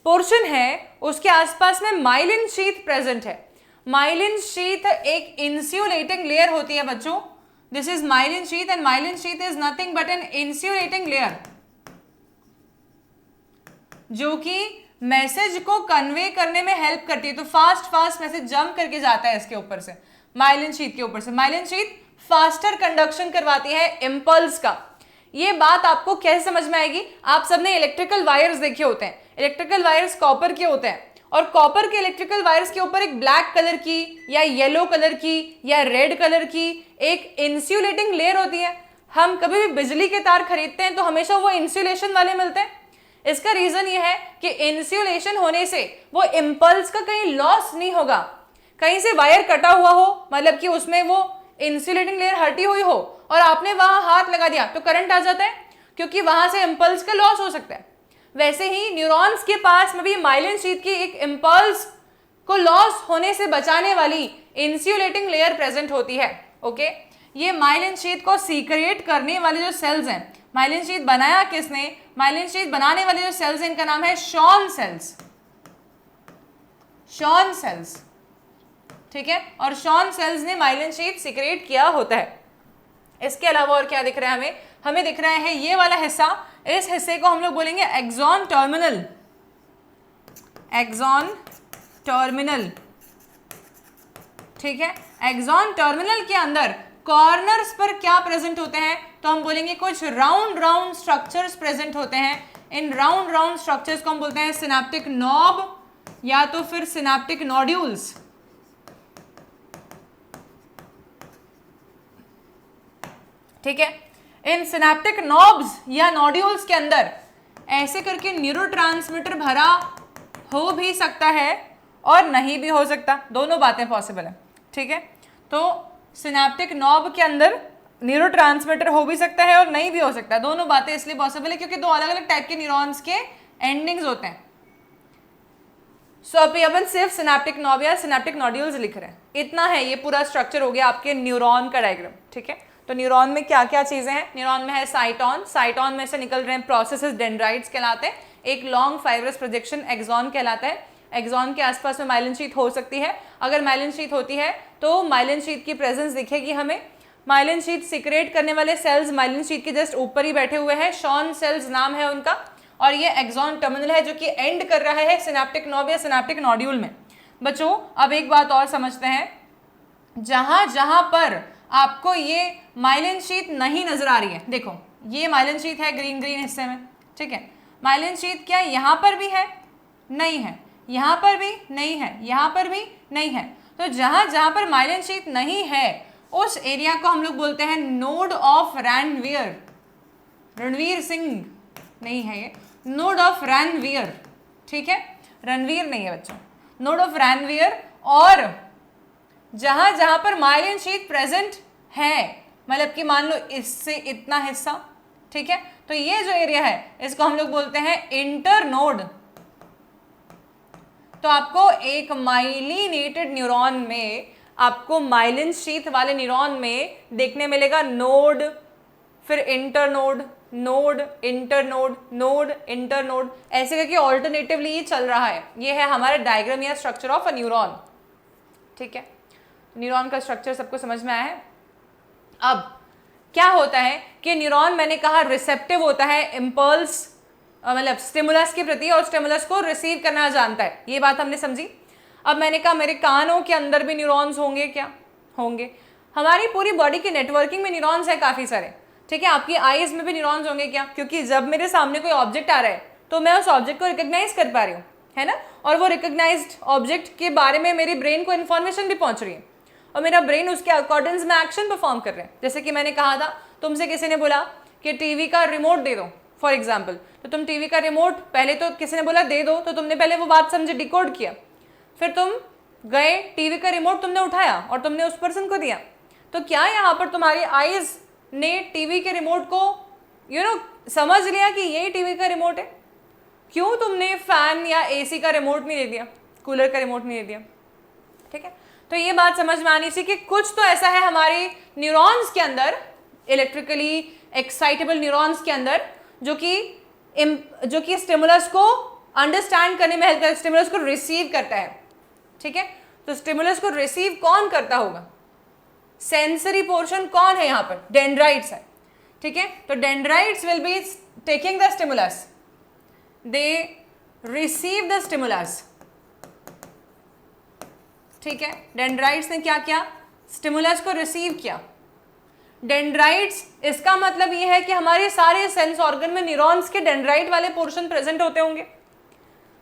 पोर्शन है उसके आसपास में माइलिन शीथ प्रेजेंट है। माइलिन शीथ एक इंसुलेटिंग लेयर होती है बच्चों, this is myelin sheath, and myelin sheath is nothing but an insulating layer जो कि मैसेज को कन्वे करने में हेल्प करती है। तो फास्ट मैसेज जंप करके जाता है इसके ऊपर से, माइलिन शीथ के ऊपर से। माइलिन शीथ फास्टर कंडक्शन करवाती है इम्पल्स का। ये बात आपको कैसे समझ में आएगी, आप सबने इलेक्ट्रिकल वायर्स देखे होते हैं, इलेक्ट्रिकल वायर्स कॉपर के होते हैं, और कॉपर के इलेक्ट्रिकल वायर्स के ऊपर एक ब्लैक कलर की या येलो कलर की या रेड कलर की एक इंसुलेटिंग लेयर होती है। हम कभी भी बिजली के तार खरीदते हैं तो हमेशा वो इंसुलेशन वाले मिलते हैं। इसका रीजन ये है कि इंसुलेशन होने से वो इम्पल्स का कहीं लॉस नहीं होगा। कहीं से वायर कटा हुआ हो, मतलब कि उसमें वो इंसुलेटिंग लेयर हटी हुई हो और आपने वहां हाथ लगा दिया तो करंट आ जाता है, क्योंकि वहां से इम्पल्स का लॉस हो सकता है। वैसे ही न्यूरॉन्स के पास में भी माइलिन शीथ की एक इम्पल्स को लॉस होने से बचाने वाली इंसुलेटिंग लेयर प्रेजेंट होती है। ओके, ये माइलिन शीथ को सीक्रेट करने वाले जो सेल्स हैं, माइलिन शीथ बनाया किसने, माइलिन शीथ बनाने वाले जो सेल्स हैं इनका नाम है शॉन सेल्स। शॉन सेल्स, ठीक है, और शॉन सेल्स ने माइलिन शीथ सीक्रेट किया होता है। इसके अलावा और क्या दिख रहा है हमें, हमें दिख रहा है ये वाला हिस्सा, इस हिस्से को हम लोग बोलेंगे एक्सॉन टर्मिनल। एक्सॉन टर्मिनल, ठीक है। एक्सॉन टर्मिनल के अंदर कॉर्नर्स पर क्या प्रेजेंट होते हैं, तो हम बोलेंगे कुछ राउंड राउंड स्ट्रक्चर्स प्रेजेंट होते हैं. इन राउंड राउंड स्ट्रक्चर्स को हम बोलते हैं सिनेप्टिक नॉब या तो फिर सिनेप्टिक नॉड्यूल्स. ठीक है, इन सिनेप्टिक नॉब्स या नॉड्यूल्स के अंदर ऐसे करके न्यूरोट्रांसमीटर भरा हो भी सकता है और नहीं भी हो सकता, दोनों बातें पॉसिबल है. ठीक है, तो सिनेप्टिक नॉब के अंदर न्यूरोट्रांसमीटर हो भी सकता है और नहीं भी हो सकता, दोनों बातें इसलिए पॉसिबल है क्योंकि दो अलग अलग टाइप के न्यूरॉन्स के एंडिंग्स होते हैं. सो अभी अपन सिर्फ सिनेप्टिक नॉब या सिनेप्टिक नॉड्यूल्स लिख रहे हैं, इतना है. ये पूरा स्ट्रक्चर हो गया आपके न्यूरॉन का डायग्राम. ठीक है, तो न्यूरॉन में क्या क्या चीजें हैं, न्यूरॉन में है साइटॉन, साइटॉन में से निकल रहे हैं प्रोसेसेस, डेंड्राइट्स कहलाते हैं. एक लॉन्ग फाइब्रस प्रोजेक्शन एक्सॉन कहलाता है. एक्सॉन के आसपास में माइलिन शीथ हो सकती है. अगर माइलिन शीथ होती है तो माइलिन शीथ की प्रेजेंस दिखेगी हमें. माइलिन शीथ सिक्रेट करने वाले सेल्स माइलिन शीथ के जस्ट ऊपर ही बैठे हुए हैं, शॉन सेल्स नाम है उनका. और ये एक्सॉन टर्मिनल है जो कि एंड कर रहा है सिनेप्टिक नॉब या सिनेप्टिक नॉड्यूल में. बच्चों अब एक बात और समझते हैं, जहां जहां पर आपको ये माइलिन शीथ नहीं नजर आ रही है, देखो ये माइलिन शीथ है ग्रीन ग्रीन हिस्से में. ठीक है, माइलिन शीथ क्या यहाँ पर भी है, नहीं है, यहाँ पर भी नहीं है, यहाँ पर भी नहीं है. तो जहां जहां पर माइलिन शीथ नहीं है उस एरिया को हम लोग बोलते हैं node of Ranvier. Ranveer Singh नहीं है ये, नोड ऑफ रैनवियर. ठीक है, रणवीर नहीं है बच्चों, नोड ऑफ रैनवियर. और जहां जहां पर माइलिन शीथ प्रेजेंट है, मतलब कि मान लो इससे इतना हिस्सा, ठीक है, तो ये जो एरिया है इसको हम लोग बोलते हैं इंटरनोड. तो आपको एक माइलिनेटेड न्यूरॉन में, आपको माइलिन शीथ वाले न्यूरॉन में देखने मिलेगा नोड, फिर internode, node internode, node internode, ऐसे करके ऑल्टरनेटिवली ये चल रहा है. ये है हमारा डायग्राम या स्ट्रक्चर ऑफ अ न्यूरॉन. ठीक है, न्यूरॉन का स्ट्रक्चर सबको समझ में आया है. अब क्या होता है कि न्यूरॉन, मैंने कहा रिसेप्टिव होता है इम्पल्स, मतलब स्टिमुलस के प्रति, और स्टिमुलस को रिसीव करना जानता है. ये बात हमने समझी. अब मैंने कहा मेरे कानों के अंदर भी न्यूरॉन्स होंगे, क्या होंगे. हमारी पूरी बॉडी की नेटवर्किंग में न्यूरॉन्स है काफ़ी सारे. ठीक है, आपकी आईज में भी न्यूरॉन्स होंगे, क्या, क्योंकि जब मेरे सामने कोई ऑब्जेक्ट आ रहा है तो मैं उस ऑब्जेक्ट को रिकग्नाइज कर पा रही हूँ, है ना, और वो रिकग्नाइज्ड ऑब्जेक्ट के बारे में मेरी ब्रेन को इन्फॉर्मेशन भी पहुँच रही है और मेरा ब्रेन उसके अकॉर्डिंग्स में एक्शन परफॉर्म कर रहे हैं. जैसे कि मैंने कहा था, तुमसे किसी ने बोला कि टीवी का रिमोट दे दो फॉर एग्जाम्पल, तो तुम टीवी का रिमोट, पहले तो किसी ने बोला दे दो, तो तुमने पहले वो बात समझे, डिकोड किया, फिर तुम गए टीवी का रिमोट तुमने उठाया और तुमने उस पर्सन को दिया. तो क्या यहाँ पर तुम्हारी आईज ने टीवी के रिमोट को समझ लिया कि ये टीवी का रिमोट है? क्यों तुमने फैन या एसी का रिमोट नहीं दे दिया, कूलर का रिमोट नहीं दे दिया? ठीक है, तो ये बात समझ में आनी चाहिए कि कुछ तो ऐसा है हमारे न्यूरॉन्स के अंदर, इलेक्ट्रिकली एक्साइटेबल न्यूरॉन्स के अंदर, जो कि स्टिमुलस को अंडरस्टैंड करने में हेल्प करता है, स्टिमुलस को रिसीव करता है. ठीक है, तो स्टिमुलस को रिसीव कौन करता होगा? सेंसरी पोर्शन कौन है यहाँ पर? डेंड्राइट्स है. ठीक है, तो dendrites will be taking the stimulus, they receive the stimulus. ठीक है, डेंड्राइट्स ने क्या किया? स्टिमुलस को रिसीव किया. डेंड्राइट्स, इसका मतलब ये है कि हमारे सारे सेंस ऑर्गन में न्यूरॉन्स के डेंड्राइट वाले पोर्शन प्रेजेंट होते होंगे,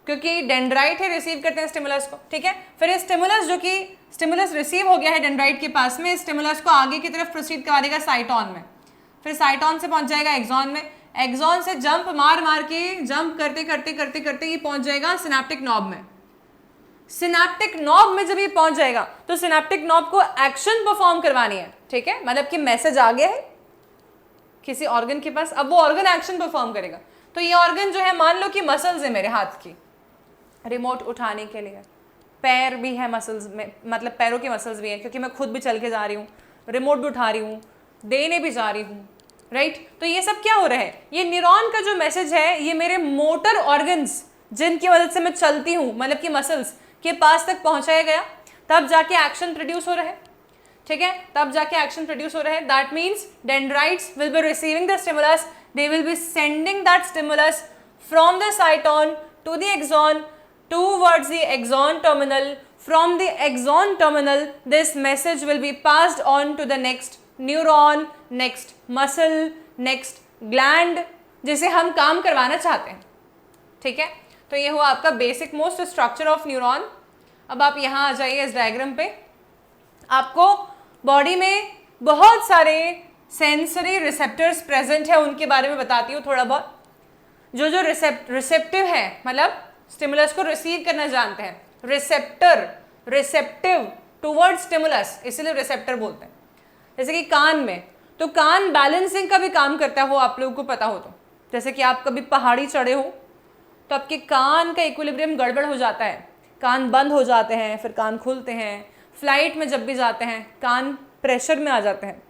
क्योंकि डेंड्राइट ही रिसीव करते हैं स्टिमुलस को. ठीक है, फिर ये स्टिमुलस, जो कि स्टिमुलस रिसीव हो गया है डेंड्राइट के पास में, स्टिमुलस को आगे की तरफ प्रोसीड करा देगा साइटॉन में, फिर साइटॉन से पहुंच जाएगा एक्सॉन में, एक्सॉन से जंप मार मार के, जंप करते करते करते करते ये पहुंच जाएगा सिनेप्टिक नॉब में. सिनेप्टिक नॉब में जब ये पहुंच जाएगा तो सिनेप्टिक नॉब को एक्शन परफॉर्म करवानी है. ठीक है, मतलब कि मैसेज आ गया है किसी ऑर्गन के पास, अब वो ऑर्गन एक्शन परफॉर्म करेगा. तो ये ऑर्गन जो है, मान लो कि मसल्स है मेरे हाथ की, रिमोट उठाने के लिए, पैर भी है मसल्स में, मतलब पैरों की मसल्स भी है, क्योंकि मैं खुद भी चल के जा रही हूँ, रिमोट भी उठा रही हूँ, देने भी जा रही हूँ. राइट, तो ये सब क्या हो रहा है? ये न्यूरॉन का जो मैसेज है, ये मेरे मोटर ऑर्गन्स जिनकी मदद से मैं चलती हूँ, मतलब कि मसल्स के पास तक पहुंचाया गया, तब जाके एक्शन प्रोड्यूस हो रहा है. ठीक है, तब जाके एक्शन प्रोड्यूस हो रहा है. That means dendrites will be receiving the stimulus, they will be sending that stimulus from the cyton to the axon towards the axon terminal. From the axon terminal, this message will be passed on to the next neuron, next muscle, next gland, जिसे हम काम करवाना चाहते हैं। ठीक है, तो ये हुआ आपका basic most structure of neuron. अब आप यहाँ आ जाइए इस डायग्राम पे। आपको बॉडी में बहुत सारे सेंसरी रिसेप्टर्स प्रेजेंट है, उनके बारे में बताती हूँ थोड़ा बहुत। जो जो रिसेप्टिव है, मतलब स्टिमुलस को रिसीव करना जानते हैं, रिसेप्टर, रिसेप्टिव टुवर्ड्स स्टिमुलस, इसीलिए रिसेप्टर बोलते हैं। जैसे कि कान में, तो कान बैलेंसिंग का भी काम करता है, वो आप लोगों को पता हो तो। जैसे कि आप कभी पहाड़ी चढ़े हो तो आपके कान का इक्विलिब्रियम गड़बड़ हो जाता है, कान बंद हो जाते हैं, फिर कान खुलते हैं। फ्लाइट में जब भी जाते हैं कान प्रेशर में आ जाते हैं।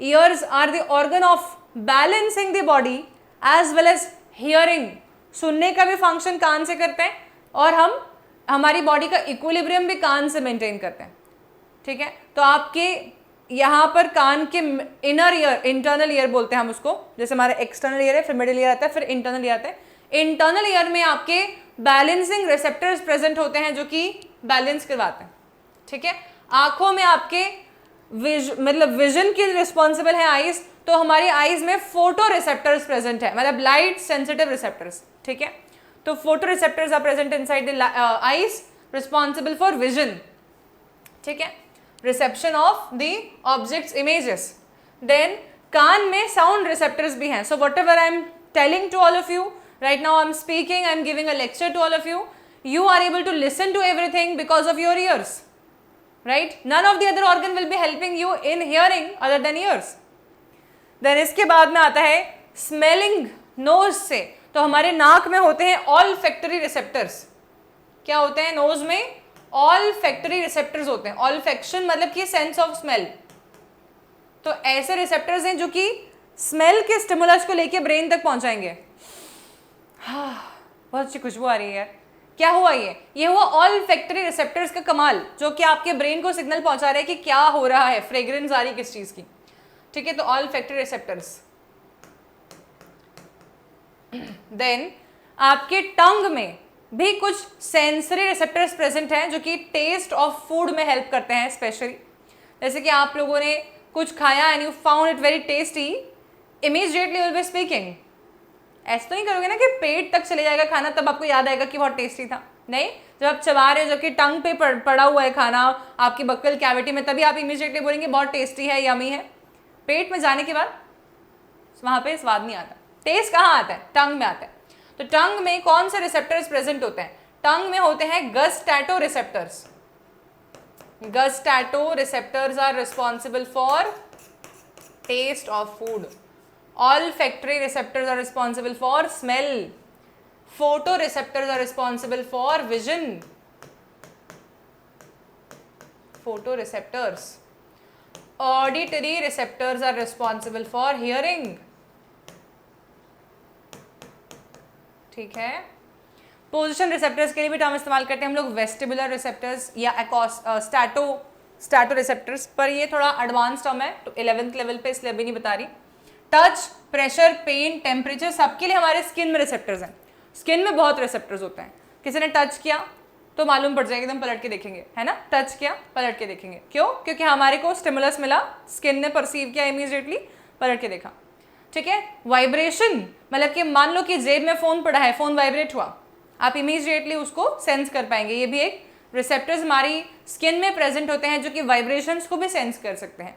Ears are the organ of balancing the body as well as hearing, सुनने का भी फंक्शन कान से करते हैं, और हम हमारी बॉडी का इक्विलिब्रियम भी कान से मेंटेन करते हैं। ठीक है, तो आपके यहाँ पर कान के इनर ईयर, इंटरनल ईयर बोलते हैं हम उसको, जैसे हमारा एक्सटर्नल ईयर है, फिर मिडिल ईयर आता है, फिर इंटरनल ईयर आता है। इंटरनल ईयर में आपके बैलेंसिंग रिसेप्टर्स प्रेजेंट होते हैं जो कि बैलेंस करवाते हैं। ठीक है, आंखों में आपके मतलब विजन की रिस्पॉन्सिबल है आईज, तो हमारी आईज में फोटो रिसेप्टर्स प्रेजेंट है, मतलब लाइट सेंसिटिव रिसेप्टर्स। ठीक है, तो photo receptors are present inside the eyes, responsible for vision. ठीक है, reception of the objects images. Then कान में साउंड रिसेप्टर्स भी हैं। So whatever I am telling to all of you right now, I'm speaking, I'm giving a lecture to all of you, you are able to listen to everything because of your ears, right? None of the other organ will be helping you in hearing other than ears. Then इसके बाद में आता है smelling nose से, तो हमारे नाक में होते हैं olfactory receptors। क्या होते हैं नोज में? olfactory receptors होते हैं। olfaction मतलब कि sense of smell, तो ऐसे रिसेप्टर्स हैं जो कि स्मेल के स्टिमुलस को लेके ब्रेन तक पहुंचाएंगे। बहुत अच्छी खुशबू आ रही है यार। क्या हुआ ये हुआ ऑल्फैक्टरी रिसेप्टर्स का कमाल, जो कि आपके ब्रेन को सिग्नल पहुंचा रहे हैं कि क्या हो रहा है, फ्रेग्रेंस आ रही किस चीज की। ठीक है, तो ऑल्फैक्टरी रिसेप्टर्स। देन आपके टंग में भी कुछ सेंसरी रिसेप्टर्स प्रेजेंट हैं जो कि टेस्ट ऑफ फूड में हेल्प करते हैं स्पेशली। जैसे कि आप लोगों ने कुछ खाया and you found it very tasty, immediately will be speaking. ऐसा तो नहीं करोगे ना कि पेट तक चले जाएगा खाना तब आपको याद आएगा कि बहुत टेस्टी था। नहीं, जब आप चबा रहे हो, जबकि टंग पे पड़ा हुआ है खाना आपकी बक्कल कैविटी में, तभी आप इमीडिएटली बोलेंगे बहुत टेस्टी है, यमी है। पेट में जाने के बाद वहाँ पे स्वाद नहीं आता। टेस्ट कहाँ आता है? टंग में आता है। तो टंग में कौन से रिसेप्टर्स प्रेजेंट होते हैं? टंग में होते हैं gustatory receptors. Gustatory receptors are responsible for taste of food. Olfactory receptors are responsible for smell. Photoreceptors are responsible for vision. Photoreceptors. Auditory receptors are responsible for hearing. ठीक है, पोजिशन रिसेप्टर्स के लिए भी टर्म इस्तेमाल करते हैं हम लोग, वेस्टिबुलर रिसेप्टर्स या स्टैटो रिसेप्टर्स, पर ये थोड़ा एडवांस टर्म है तो 11th लेवल पे इसलिए अभी नहीं बता रही। टच, प्रेशर, पेन, टेम्परेचर, सबके लिए हमारे स्किन में रिसेप्टर्स हैं। स्किन में बहुत रिसेप्टर्स होते हैं। किसी ने टच किया तो मालूम पड़ जाएगा, एकदम पलट के देखेंगे, है ना? टच किया पलट के देखेंगे, क्यों? क्योंकि हमारे को स्टिमुलस मिला, स्किन ने परसीव किया, इमीडिएटली पलट के देखा। ठीक है, वाइब्रेशन मतलब कि मान लो कि जेब में फोन पड़ा है, फोन वाइब्रेट हुआ, आप इमीडिएटली उसको सेंस कर पाएंगे। ये भी एक रिसेप्टर्स हमारी स्किन में प्रेजेंट होते हैं जो कि वाइब्रेशंस को भी सेंस कर सकते हैं।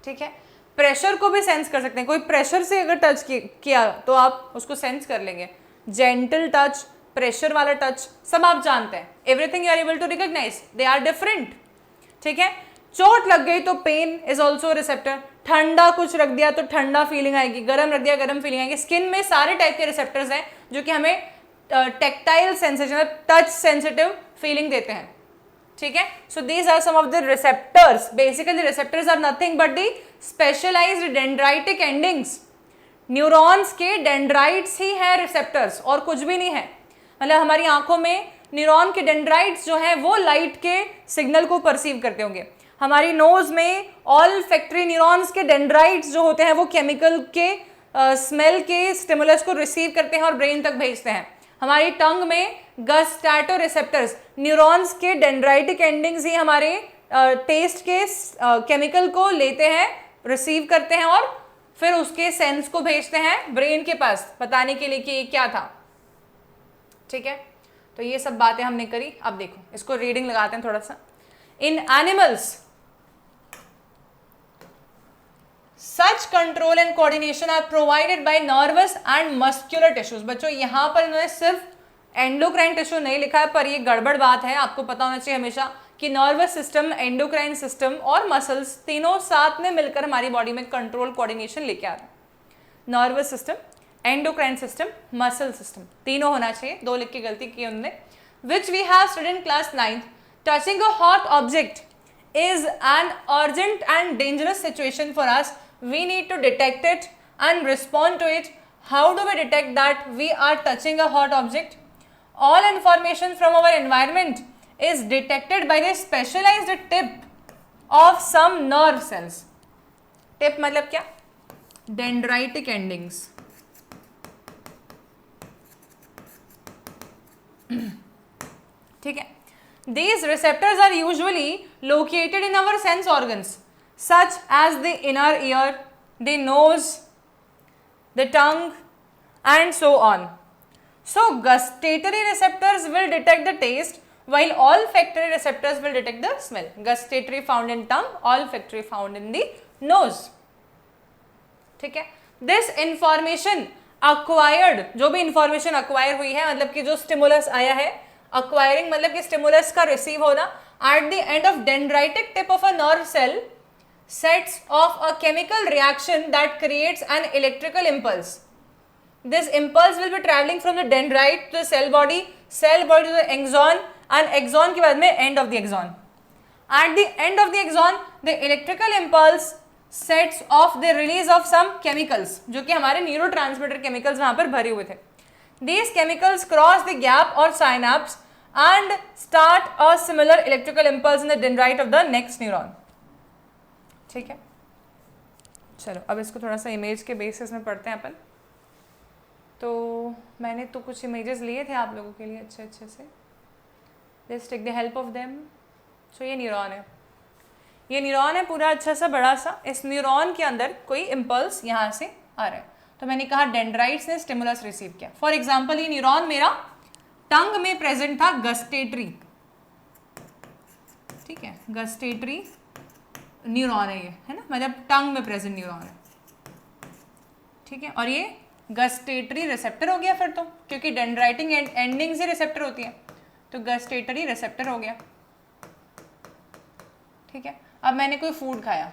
ठीक है, प्रेशर को भी सेंस कर सकते हैं। कोई प्रेशर से अगर टच किया तो आप उसको सेंस कर लेंगे। जेंटल टच, प्रेशर वाला टच, सब आप जानते हैं। Everything you are able to recognise, they are different. ठीक है, चोट लग गई तो पेन इज ऑल्सो रिसेप्टर। ठंडा कुछ रख दिया तो ठंडा फीलिंग आएगी, गर्म रख दिया गर्म फीलिंग आएगी। स्किन में सारे टाइप के रिसेप्टर्स हैं जो कि हमें tactile sensation, touch sensitive feeling देते हैं। ठीक है, so these are some of the receptors. Basically receptors are nothing but the specialised dendritic endings. Neurons के डेंड्राइट्स ही है रिसेप्टर्स, और कुछ भी नहीं है। मतलब हमारी आंखों में न्यूरॉन के डेंड्राइट्स जो हैं वो लाइट के सिग्नल को परसीव करते होंगे। हमारी नोज में ऑल्फैक्टरी न्यूरॉन्स के डेंड्राइट्स जो होते हैं वो केमिकल के स्मेल के स्टिमुलस को रिसीव करते हैं और ब्रेन तक भेजते हैं। हमारी टंग में गस्टैटो रिसेप्टर्स, न्यूरॉन्स के डेंड्राइटिक एंडिंग्स ही हमारे टेस्ट के केमिकल को लेते हैं, रिसीव करते हैं और फिर उसके सेंस को भेजते हैं ब्रेन के पास बताने के लिए कि ये क्या था। ठीक है, तो ये सब बातें हमने करी। अब देखो इसको रीडिंग लगाते हैं थोड़ा सा। In animals such control and coordination are provided by nervous and muscular tissues. बच्चों यहां पर इन्होंने सिर्फ एंडोक्राइन टिश्यू नहीं लिखा है, पर ये गड़बड़ बात है, आपको पता होना चाहिए हमेशा कि नर्वस सिस्टम, एंडोक्राइन सिस्टम और मसल्स तीनों साथ में मिलकर हमारी बॉडी में कंट्रोल कोऑर्डिनेशन लेके आ रहे हैं। Nervous system, endocrine system, muscle system, तीनों होना चाहिए। 2 लिख के गलती की उन्होंने। Which we have studied in class 9th, touching a hot object is an urgent and dangerous situation for us. We need to detect it and respond to it. How do we detect that we are touching a hot object? All information from our environment is detected by the specialized tip of some nerve cells. Tip मतलब क्या? Dendritic endings. ठीक है, these receptors are usually located in our sense organs such as the inner ear, the nose, the tongue and so on. So gustatory receptors will detect the taste while olfactory receptors will detect the smell. Gustatory found in tongue, olfactory found in the nose. ठीक है, this information acquired, जो भी information acquire हुई है मतलब कि जो stimulus आया है, acquiring मतलब कि stimulus का receive होना, at the end of dendritic tip of a nerve cell sets off a chemical reaction that creates an electrical impulse. This impulse will be traveling from the dendrite to the cell body to the axon and axon के बाद में end of the axon. At the end of the axon, the electrical impulse sets off the release of some chemicals, जो कि हमारे neurotransmitter chemicals वहाँ पर भरे हुए थे. These chemicals cross the gap or synapse and start a similar electrical impulse in the dendrite of the next neuron. ठीक है, चलो अब इसको थोड़ा सा इमेज के बेसिस में पढ़ते हैं अपन। तो मैंने तो कुछ इमेजेस लिए थे आप लोगों के लिए अच्छे अच्छे से। Let's take the help of them. So ये न्यूरॉन है, ये न्यूरॉन है पूरा अच्छा सा बड़ा सा। इस न्यूरॉन के अंदर कोई इम्पल्स यहाँ से आ रहा है, तो मैंने कहा डेंड्राइट्स ने स्टिमुलस रिसीव किया। फॉर एग्जाम्पल ये न्यूरॉन मेरा टंग में प्रेजेंट था, गस्टेटरी, ठीक है, गस्टेटरी न्यूरॉन है ये, है ना, मतलब टंग में प्रेजेंट न्यूरॉन है, ठीक है। और ये गस्टेटरी रिसेप्टर हो गया फिर तो, क्योंकि डेंड्राइटिंग एंडिंग से रिसेप्टर होती है, तो गस्टेटरी रिसेप्टर हो गया, ठीक है। अब मैंने कोई फूड खाया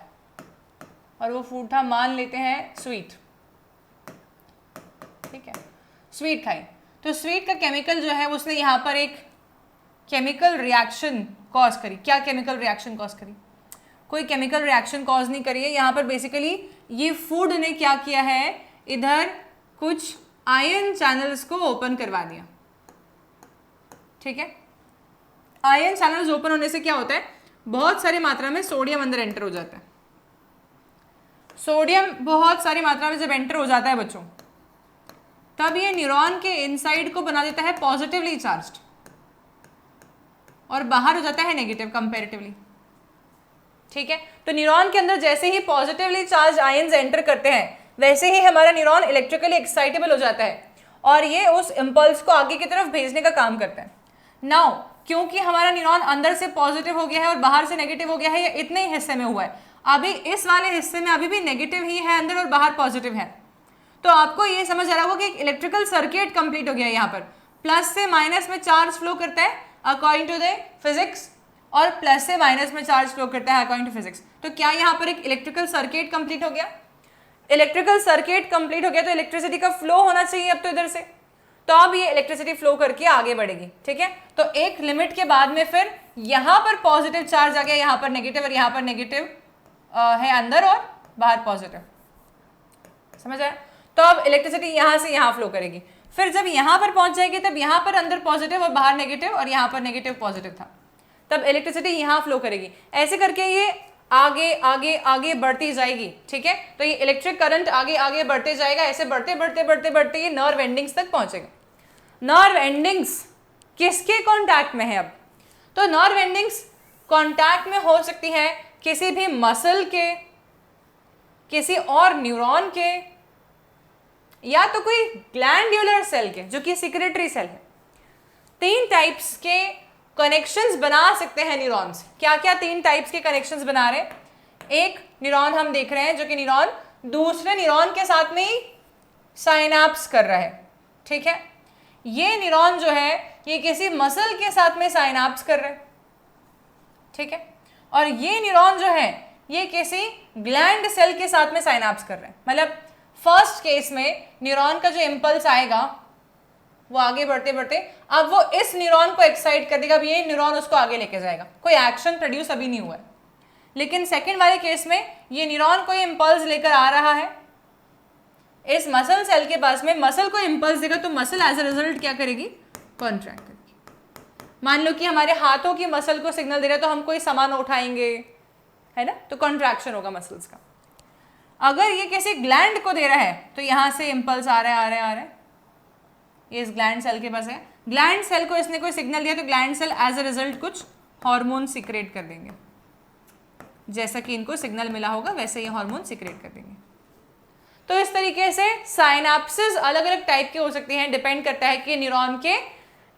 और वो फूड था, मान लेते हैं स्वीट, ठीक है, स्वीट खाई, तो स्वीट का केमिकल जो है उसने यहाँ पर एक केमिकल रिएक्शन कॉज करी। क्या केमिकल रिएक्शन कॉज करी? कोई केमिकल रिएक्शन कॉज नहीं करी है, यहाँ पर बेसिकली ये फूड ने क्या किया है, इधर कुछ आयन चैनल्स को ओपन करवा दिया, ठीक है। आयन चैनल्स ओपन होने से क्या होता है, बहुत सारी मात्रा में सोडियम अंदर एंटर हो जाता है। सोडियम बहुत सारी मात्रा में जब एंटर हो जाता है बच्चों, तब ये न्यूरॉन के इनसाइड को बना देता है पॉजिटिवली चार्ज्ड और बाहर हो जाता है नेगेटिव कंपैरेटिवली, ठीक है। तो न्यूरॉन के अंदर जैसे ही पॉजिटिवली चार्ज आयंस एंटर करते हैं, वैसे ही हमारा न्यूरॉन इलेक्ट्रिकली एक्साइटेबल हो जाता है और ये उस इम्पल्स को आगे की तरफ भेजने का काम करता है। नाउ क्योंकि हमारा न्यूरॉन अंदर से पॉजिटिव हो गया है और बाहर से नेगेटिव हो गया है, ये इतने ही हिस्से में हुआ है, अभी इस वाले हिस्से में अभी भी नेगेटिव ही है अंदर और बाहर पॉजिटिव है, तो आपको ये समझ आ रहा होगा कि एक इलेक्ट्रिकल सर्किट कंप्लीट हो गया है। यहाँ पर प्लस से माइनस में चार्ज फ्लो करता है अकॉर्डिंग टू द फिजिक्स, और प्लस से माइनस में चार्ज फ्लो करता है अकॉर्डिंग टू फिजिक्स। तो क्या यहाँ पर एक इलेक्ट्रिकल सर्किट कंप्लीट हो गया? इलेक्ट्रिकल सर्किट कंप्लीट हो गया, तो इलेक्ट्रिसिटी का फ्लो होना चाहिए अब तो इधर से, तो अब ये इलेक्ट्रिसिटी फ्लो करके आगे बढ़ेगी, ठीक है। तो एक लिमिट के बाद में फिर यहाँ पर पॉजिटिव चार्ज आ गया, यहाँ पर नेगेटिव, और यहाँ पर नेगेटिव है अंदर और बाहर पॉजिटिव, समझ आया? तो अब इलेक्ट्रिसिटी यहाँ से यहाँ फ्लो करेगी, फिर जब यहाँ पर पहुंच जाएगी तब यहाँ पर अंदर पॉजिटिव और बाहर नेगेटिव और यहाँ पर नेगेटिव पॉजिटिव था, तब इलेक्ट्रिसिटी यहाँ फ्लो करेगी। ऐसे करके ये आगे आगे आगे बढ़ती जाएगी, ठीक है। तो ये इलेक्ट्रिक करंट आगे आगे बढ़ते जाएगा, ऐसे बढ़ते बढ़ते बढ़ते बढ़ते ये नर्व एंडिंग्स तक पहुंचेगा। नर्व एंडिंग्स किसके कॉन्टैक्ट में है अब? तो नर्व एंडिंग्स कॉन्टैक्ट में हो सकती है किसी भी मसल के, किसी और न्यूरॉन के, या तो कोई ग्लैंड्यूलर सेल के जो कि सिक्रेटरी सेल है। 3 टाइप्स के कनेक्शंस बना सकते हैं न्यूरॉन्स। क्या क्या 3 टाइप्स के कनेक्शंस बना रहे हैं? एक न्यूरॉन हम देख रहे हैं जो कि न्यूरॉन दूसरे न्यूरॉन के साथ में ही साइनाप्स कर रहा है, ठीक है। ये न्यूरॉन जो है ये किसी मसल के साथ में साइनाप्स कर रहा है, ठीक है। और ये न्यूरॉन जो है ये किसी ग्लैंड सेल के साथ में साइनाप्स कर रहे हैं। मतलब फर्स्ट केस में न्यूरॉन का जो इम्पल्स आएगा वो आगे बढ़ते बढ़ते अब वो इस न्यूरॉन को एक्साइट कर देगा, अब ये न्यूरॉन उसको आगे लेके जाएगा, कोई एक्शन प्रोड्यूस अभी नहीं हुआ है। लेकिन सेकेंड वाले केस में ये न्यूरॉन कोई इम्पल्स लेकर आ रहा है इस मसल सेल के पास में, मसल को इम्पल्स देगा तो मसल एज अ रिजल्ट क्या करेगी? कॉन्ट्रैक्ट करेगी। मान लो कि हमारे हाथों की मसल को सिग्नल दे रहा है तो हम कोई सामान उठाएंगे, है ना, तो कॉन्ट्रैक्शन होगा मसल्स का। अगर ये किसी ग्लैंड को दे रहा है तो यहाँ से इम्पल्स आ रहे हैं, ये इस ग्लैंड सेल के पास है, ग्लैंड सेल को इसने कोई सिग्नल दिया तो gland cell as a result कुछ हार्मोन सिक्रेट कर देंगे, जैसा कि इनको सिग्नल मिला होगा वैसे ये हार्मोन सिक्रेट कर देंगे। तो इस तरीके से साइनाप्सिस अलग अलग टाइप के हो सकती हैं, डिपेंड करता है कि न्यूरॉन के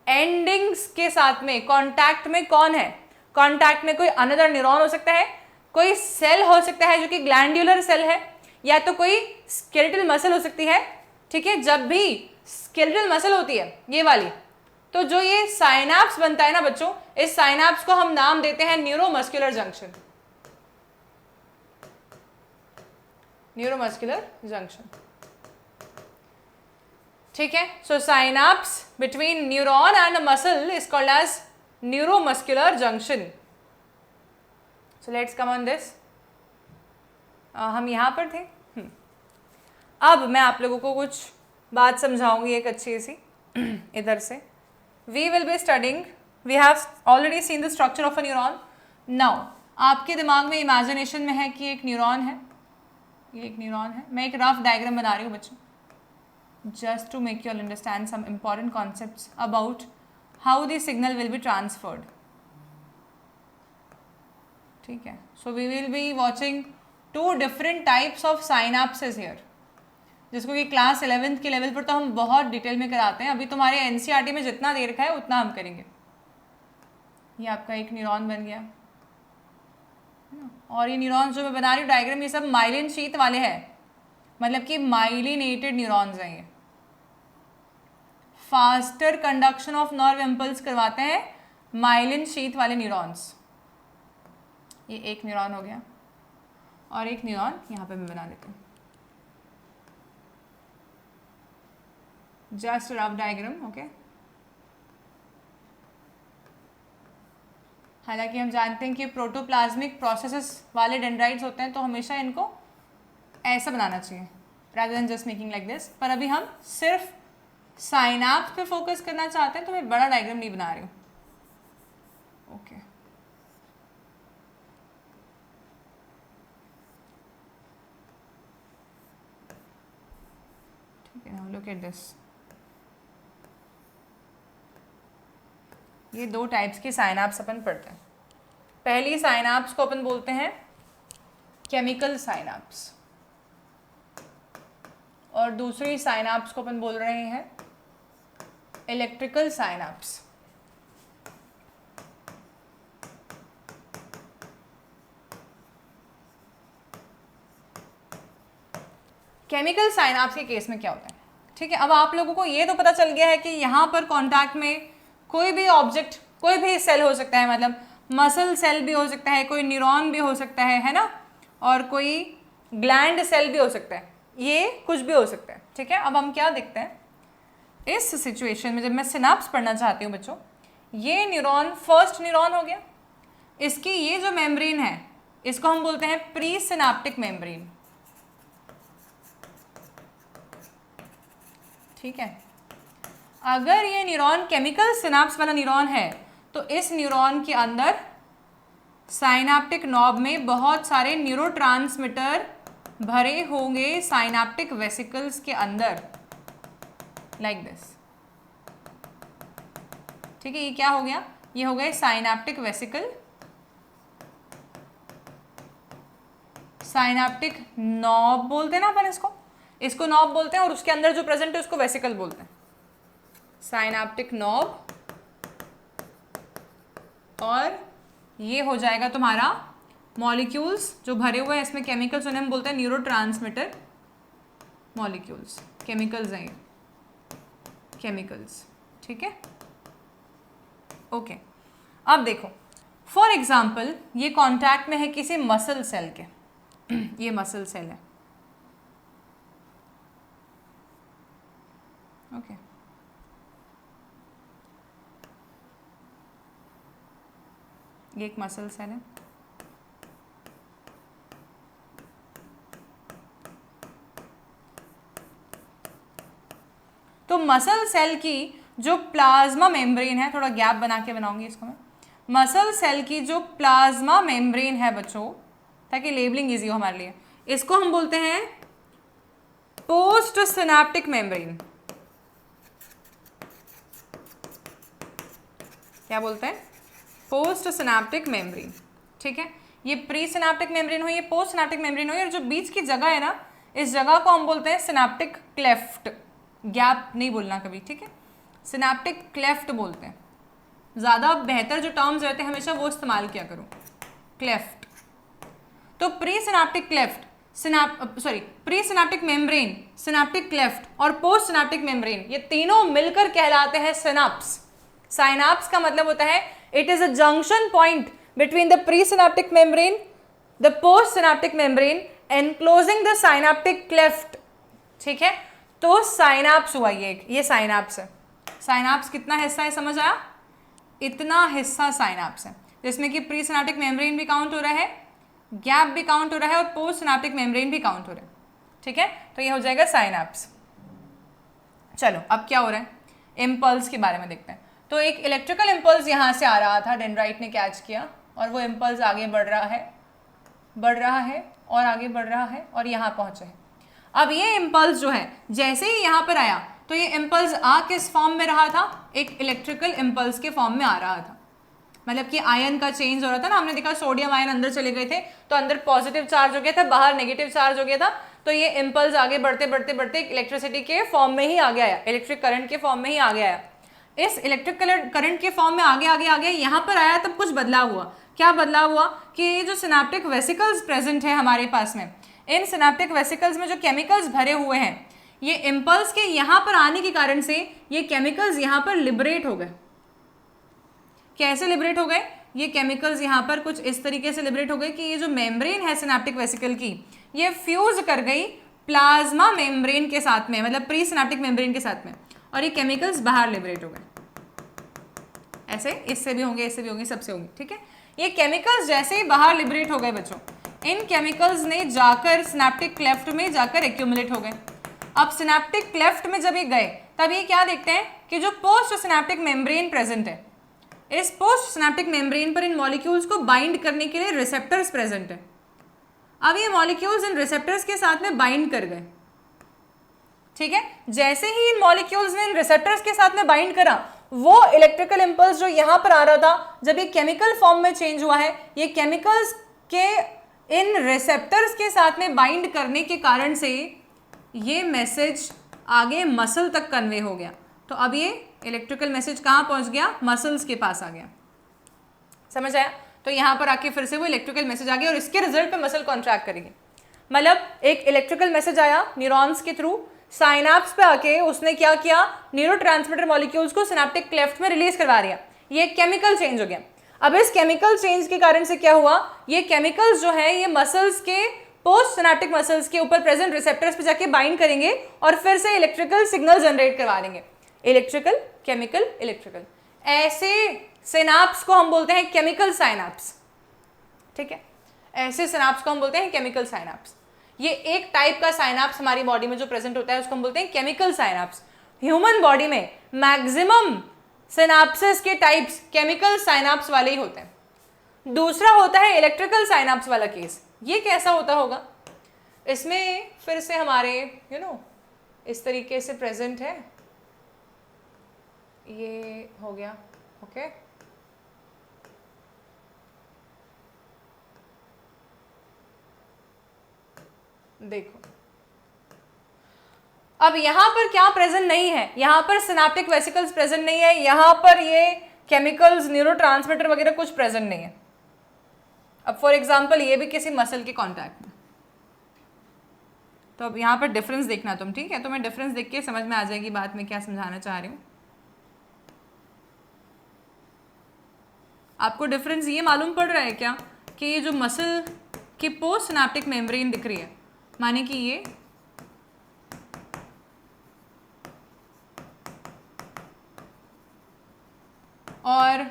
एंडिंग्स के साथ में कांटेक्ट में कौन है। कांटेक्ट में कोई अनदर न्यूरॉन हो सकता है, कोई सेल हो सकता है जो कि ग्लैंड्यूलर सेल है, या तो कोई स्केलेटल मसल हो सकती है, ठीक है। जब भी स्केलेटल मसल होती है ये वाली, तो जो ये साइनाप्स बनता है ना बच्चों, इस साइनाप्स को हम नाम देते हैं न्यूरोमस्कुलर जंक्शन। न्यूरोमस्कुलर जंक्शन, ठीक है। So synapse between neuron and a muscle is called as neuromuscular junction. So let's come on this. हम यहां पर थे। अब मैं आप लोगों को कुछ बात समझाऊंगी एक अच्छी सी इधर से। We will be studying, we have already seen the structure of a neuron. Now आपके दिमाग में इमेजिनेशन में है कि एक न्यूरॉन है, ये एक न्यूरॉन है। मैं एक रफ डायग्राम बना रही हूँ बच्चों, just to make you all understand some important concepts about how the signal will be transferred, ठीक है। So we will be watching 2 different types of synapses here, जिसको कि क्लास 11th के लेवल पर तो हम बहुत डिटेल में कराते हैं। अभी तुम्हारे एनसीईआरटी में जितना दे रखा है उतना हम करेंगे। ये आपका एक न्यूरॉन बन गया, और ये न्यूरॉन्स जो मैं बना रही हूँ डायग्राम, ये सब माइलिन शीथ वाले हैं, मतलब कि माइलिनेटेड न्यूरॉन्स हैं। ये faster conduction of nerve impulse करवाते हैं माइलिन शीथ वाले न्यूरॉन्स। ये एक न्यूरॉन हो गया, और एक न्यूरॉन यहाँ पे मैं बना देती हूँ, जस्ट रफ डायग्राम, ओके। हालांकि हम जानते हैं कि प्रोटोप्लाज्मिक प्रोसेसेस वाले डेंड्राइट्स होते हैं तो हमेशा इनको ऐसा बनाना चाहिए rather than just making like this। पर अभी हम सिर्फ साइनाप्स पे फोकस करना चाहते हैं तो मैं बड़ा डायग्राम नहीं बना रही हूँ, ओके। ठीक है, now look at this। ये 2 टाइप्स की साइनाप्स अपन पढ़ते हैं। पहली साइनाप्स को अपन बोलते हैं केमिकल साइनाप्स, और दूसरी साइनाप्स को अपन बोल रहे हैं इलेक्ट्रिकल साइनाप्स। केमिकल साइनाप्स के केस में क्या होता है, ठीक है। अब आप लोगों को ये तो पता चल गया है कि यहाँ पर कांटेक्ट में कोई भी ऑब्जेक्ट, कोई भी सेल हो सकता है, मतलब मसल सेल भी हो सकता है, कोई न्यूरॉन भी हो सकता है ना, और कोई ग्लैंड सेल भी हो सकता है, ये कुछ भी हो सकता है, ठीक है। अब हम क्या देखते हैं इस सिचुएशन में, जब मैं सिनाप्स पढ़ना चाहती हूँ बच्चों, ये न्यूरॉन फर्स्ट न्यूरॉन हो गया, इसकी ये जो मेम्ब्रेन है इसको हम बोलते हैं प्री सिनाप्टिक मेम्ब्रेन, ठीक है। अगर ये न्यूरॉन केमिकल सिनाप्स वाला न्यूरॉन है तो इस न्यूरॉन के अंदर साइनाप्टिक नॉब में बहुत सारे न्यूरोट्रांसमीटर भरे होंगे साइनाप्टिक वेसिकल्स के अंदर, लाइक दिस, ठीक है। ये क्या हो गया, ये हो गए साइनाप्टिक वेसिकल, साइनेप्टिक नॉब बोलते हैं ना अपन इसको नॉब बोलते हैं, और उसके अंदर जो प्रेजेंट है उसको वेसिकल बोलते हैं, साइनेप्टिक नॉब। और ये हो जाएगा तुम्हारा मॉलिक्यूल्स जो भरे हुए हैं इसमें केमिकल्स, उन्हें हम बोलते हैं न्यूरोट्रांसमीटर मॉलिक्यूल्स, केमिकल्स हैं ये, केमिकल्स, ठीक है। ओके, अब देखो फॉर एग्जाम्पल ये कांटेक्ट में है किसी मसल सेल के ये मसल सेल है, ओके। ये एक मसल सेल है, तो मसल सेल की जो प्लाज्मा मेम्ब्रेन है, थोड़ा गैप बना के बनाऊंगी इसको मैं, मसल सेल की जो प्लाज्मा मेम्ब्रेन है बच्चों, ताकि लेबलिंग इजी हो हमारे लिए, इसको हम बोलते हैं पोस्ट सिनेप्टिक मेम्ब्रेन। क्या बोलते हैं? पोस्ट सिनेप्टिक मेम्ब्रेन, ठीक है। ये प्री सिनेप्टिक मेम्ब्रेन हुई, ये पोस्ट सिनेप्टिक मेम्ब्रेन हुई, और जो बीच की जगह है ना, इस जगह को हम बोलते हैं सिनेप्टिक क्लेफ्ट। गैप नहीं बोलना कभी, ठीक है, सिनेप्टिक क्लेफ्ट बोलते हैं। ज़्यादा बेहतर जो टर्म्स रहते हैं हमेशा वो इस्तेमाल किया करो, क्लेफ्ट। तो pre synaptic cleft, pre synaptic membrane, synaptic cleft और पोस्ट सिनेप्टिक मेम्ब्रेन, ये तीनों मिलकर कहलाते हैं सिनाप्स। साइनाप्स का मतलब होता है it is a junction point between the pre synaptic membrane, the post synaptic membrane enclosing the synaptic cleft, ठीक है। तो साइनाप्स हुआ ये साइनाप्स है। साइनाप्स कितना हिस्सा है समझ आया? इतना हिस्सा साइनाप्स है, जिसमें कि प्री सिनेप्टिक मेम्ब्रेन भी काउंट हो रहा है, गैप भी काउंट हो रहा है और पोस्ट सिनेप्टिक मेम्ब्रेन भी काउंट हो रहा है, ठीक है। तो ये हो जाएगा साइनाप्स। चलो अब क्या हो रहा है, इम्पल्स के बारे में देखते हैं। तो एक इलेक्ट्रिकल इम्पल्स यहाँ से आ रहा था, डेंड्राइट ने कैच किया, और वो इम्पल्स आगे बढ़ रहा है और आगे बढ़ रहा है और यहाँ पहुँचा है। अब ये इम्पल्स जो है जैसे ही यहाँ पर आया, तो ये इम्पल्स आ किस फॉर्म में रहा था? एक इलेक्ट्रिकल इम्पल्स के फॉर्म में आ रहा था। मतलब कि आयन का चेंज हो रहा था ना, हमने देखा सोडियम आयन अंदर चले गए थे तो अंदर पॉजिटिव चार्ज हो गया था, बाहर नेगेटिव चार्ज हो गया था। तो ये इम्पल्स आगे बढ़ते बढ़ते बढ़ते इलेक्ट्रिसिटी के फॉर्म में ही आ गया है, इलेक्ट्रिक करंट के फॉर्म में ही आ गया है। इस इलेक्ट्रिक करंट के फॉर्म में आगे यहाँ पर आया, तब कुछ बदलाव हुआ। क्या बदलाव हुआ कि ये जो सिनेप्टिक वेसिकल्स प्रेजेंट है हमारे पास में, इन सिनेप्टिक वेसिकल्स में जो केमिकल्स भरे हुए हैं, ये इम्पल्स के यहाँ पर आने के कारण से ये केमिकल्स यहाँ पर लिबरेट हो गए। कैसे लिबरेट हो गए? ये केमिकल्स यहाँ पर कुछ इस तरीके से लिबरेट हो गए कि ये जो मेम्ब्रेन है सिनेप्टिक वेसिकल की, ये फ्यूज कर गई प्लाज्मा मेम्ब्रेन के साथ में, मतलब प्री सिनेप्टिक मेम्ब्रेन के साथ में, और ये केमिकल्स बाहर लिबरेट हो गए। ऐसे इससे भी होंगे, इससे भी होंगे, सबसे होंगे, ठीक है। ये केमिकल्स जैसे ही बाहर लिबरेट हो गए बच्चों, इन केमिकल्स ने जाकर सिनेप्टिक क्लेफ्ट में जाकर एक्यूमुलेट हो गए। अब सिनेप्टिक क्लेफ्ट में जब ये गए, तब ये क्या देखते हैं कि जो पोस्ट सिनेप्टिक मेम्ब्रेन प्रेजेंट है, इस पोस्ट सिनेप्टिक मेम्ब्रेन पर इन मॉलिक्यूल्स को बाइंड करने के लिए रिसेप्टर्स प्रेजेंट है। अब ये मॉलिक्यूल्स इन रिसेप्टर्स के साथ में बाइंड कर गए, ठीक है। जैसे ही इन मॉलिक्यूल्स ने इन रिसेप्टर्स के साथ में बाइंड करा, वो इलेक्ट्रिकल इंपल्स जो यहां पर आ रहा था, जब ये केमिकल फॉर्म में चेंज हुआ है, ये केमिकल्स के इन रिसेप्टर्स के साथ में बाइंड करने के कारण से ये मैसेज आगे मसल तक कन्वे हो गया। तो अब ये इलेक्ट्रिकल मैसेज कहाँ पहुंच गया? मसल्स के पास आ गया। समझ आया? तो यहाँ पर आके फिर से वो इलेक्ट्रिकल मैसेज आ गया और इसके रिजल्ट पे मसल कॉन्ट्रैक्ट करेगी। मतलब एक इलेक्ट्रिकल मैसेज आया न्यूरॉन्स के थ्रू, साइनाप्स पे आके उसने क्या किया? न्यूरोट्रांसमीटर मॉलिक्यूल्स को सिनेप्टिक क्लेफ्ट में रिलीज करवा दिया। ये केमिकल चेंज हो गया। अब इस केमिकल चेंज के कारण से क्या हुआ? ये केमिकल्स जो है ये मसल्स के पोस्ट सिनेप्टिक मसल्स के ऊपर प्रेजेंट रिसेप्टर्स पे जाके बाइंड करेंगे और फिर से इलेक्ट्रिकल सिग्नल जनरेट करवा देंगे। इलेक्ट्रिकल, केमिकल, इलेक्ट्रिकल, ऐसे सिनाप्स को हम बोलते हैं केमिकल साइनाप्स, ठीक है। ऐसे सिनाप्स को हम बोलते हैं केमिकल साइनाप्स। ये एक टाइप का साइनाप्स हमारी बॉडी में जो प्रेजेंट होता है उसको हम बोलते हैं केमिकल साइनाप्स। ह्यूमन बॉडी में मैक्सिमम सिनाप्सिस के टाइप्स केमिकल साइनाप्स वाले ही होते हैं। दूसरा होता है इलेक्ट्रिकल साइनाप्स वाला केस। ये कैसा होता होगा? इसमें फिर से हमारे इस तरीके से प्रेजेंट है, ये हो गया, ओके। देखो अब यहां पर क्या प्रेजेंट नहीं है, यहां पर सिनेप्टिक वेसिकल्स प्रेजेंट नहीं है, यहां पर ये केमिकल्स न्यूरोट्रांसमीटर वगैरह कुछ प्रेजेंट नहीं है। अब फॉर एग्जांपल ये भी किसी मसल के कांटेक्ट में, तो अब यहाँ पर डिफरेंस देखना तुम, ठीक है? तो मैं डिफरेंस देख के समझ में आ जाएगी बात में क्या समझाना चाह रही हूँ। आपको डिफरेंस ये मालूम पड़ रहा है क्या कि ये जो मसल की पोस्ट सिनेप्टिक मेम्ब्रेन दिख रही है, माने कि ये और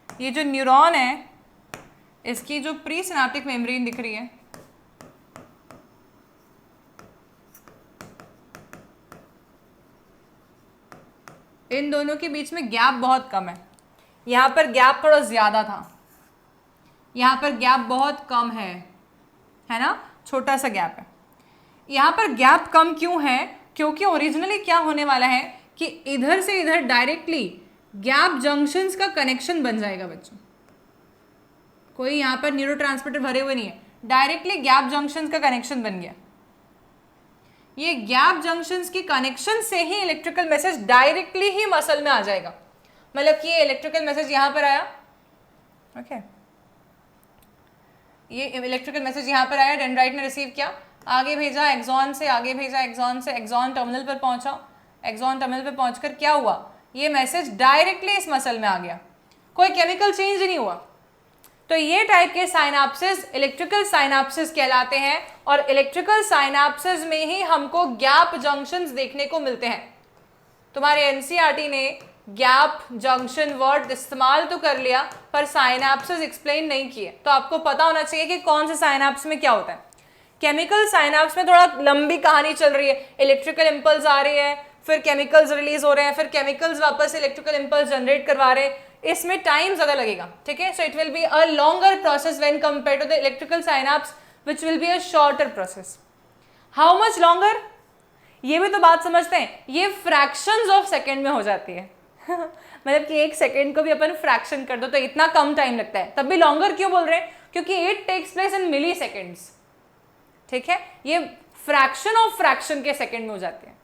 ये जो न्यूरॉन है इसकी जो प्री सिनेप्टिक मेम्ब्रेन दिख रही है, इन दोनों के बीच में गैप बहुत कम है। यहाँ पर गैप थोड़ा ज़्यादा था, यहाँ पर गैप बहुत कम है ना, छोटा सा गैप है। यहाँ पर गैप कम क्यों है? क्योंकि ओरिजिनली क्या होने वाला है कि इधर से इधर डायरेक्टली गैप जंक्शंस का कनेक्शन बन जाएगा बच्चों। कोई यहाँ पर न्यूरोट्रांसमीटर भरे हुए नहीं है, डायरेक्टली गैप जंक्शंस का कनेक्शन बन गया। ये गैप जंक्शंस की कनेक्शन से ही इलेक्ट्रिकल मैसेज डायरेक्टली ही मसल में आ जाएगा। मतलब कि ये इलेक्ट्रिकल मैसेज यहां पर आया, ओके, ये इलेक्ट्रिकल मैसेज यहां पर आया, डेंड्राइट ने रिसीव किया, आगे भेजा एक्सॉन से, आगे भेजा एक्सॉन से, एक्सॉन टर्मिनल पर पहुंचा, एक्सॉन टर्मिनल पर पहुंचकर क्या हुआ, ये मैसेज डायरेक्टली इस मसल में आ गया, कोई केमिकल चेंज नहीं हुआ। तो ये टाइप के साइनाप्सिस इलेक्ट्रिकल साइनाप्सिस कहलाते हैं, और इलेक्ट्रिकल साइनाप्सिस में ही हमको गैप जंक्शंस देखने को मिलते हैं। तुम्हारे एनसीईआरटी ने गैप जंक्शन वर्ड इस्तेमाल तो कर लिया पर साइनाप्सिस एक्सप्लेन नहीं किए, तो आपको पता होना चाहिए कि कौन से साइनाप्स में क्या होता है। केमिकल साइनाप्स में थोड़ा लंबी कहानी चल रही है, इलेक्ट्रिकल इंपल्स आ रही है, फिर केमिकल्स रिलीज हो रहे हैं, फिर केमिकल्स वापस इलेक्ट्रिकल इंपल्स जनरेट करवा रहे हैं, इसमें टाइम ज्यादा लगेगा, ठीक है? So it will be a longer process when compare to the electrical synapse which will be a shorter process. How much longer, ये भी तो बात समझते हैं, ये फ्रैक्शंस ऑफ सेकेंड में हो जाती है मतलब कि एक सेकेंड को भी अपन फ्रैक्शन कर दो तो इतना कम टाइम लगता है, तब भी लॉन्गर क्यों बोल रहे हैं? क्योंकि it takes place in milliseconds, ठीक है? ये फ्रैक्शन ऑफ फ्रैक्शन के सेकेंड में हो जाते हैं।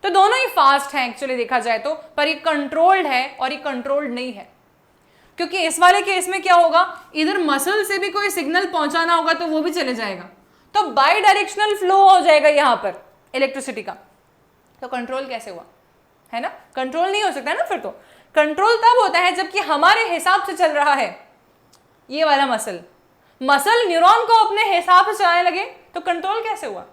तो दोनों ही फास्ट हैं एक्चुअली देखा जाए तो, पर ये कंट्रोल्ड है और ये कंट्रोल्ड नहीं है, क्योंकि इस वाले केस में क्या होगा, इधर मसल से भी कोई सिग्नल पहुंचाना होगा तो वो भी चले जाएगा, तो बाई डायरेक्शनल फ्लो हो जाएगा यहां पर इलेक्ट्रिसिटी का। तो कंट्रोल कैसे हुआ, है ना? कंट्रोल नहीं हो सकता है ना। फिर तो कंट्रोल तब होता है जबकि हमारे हिसाब से चल रहा है ये वाला मसल न्यूरॉन को अपने हिसाब से चलाने लगे तो कंट्रोल कैसे हुआ?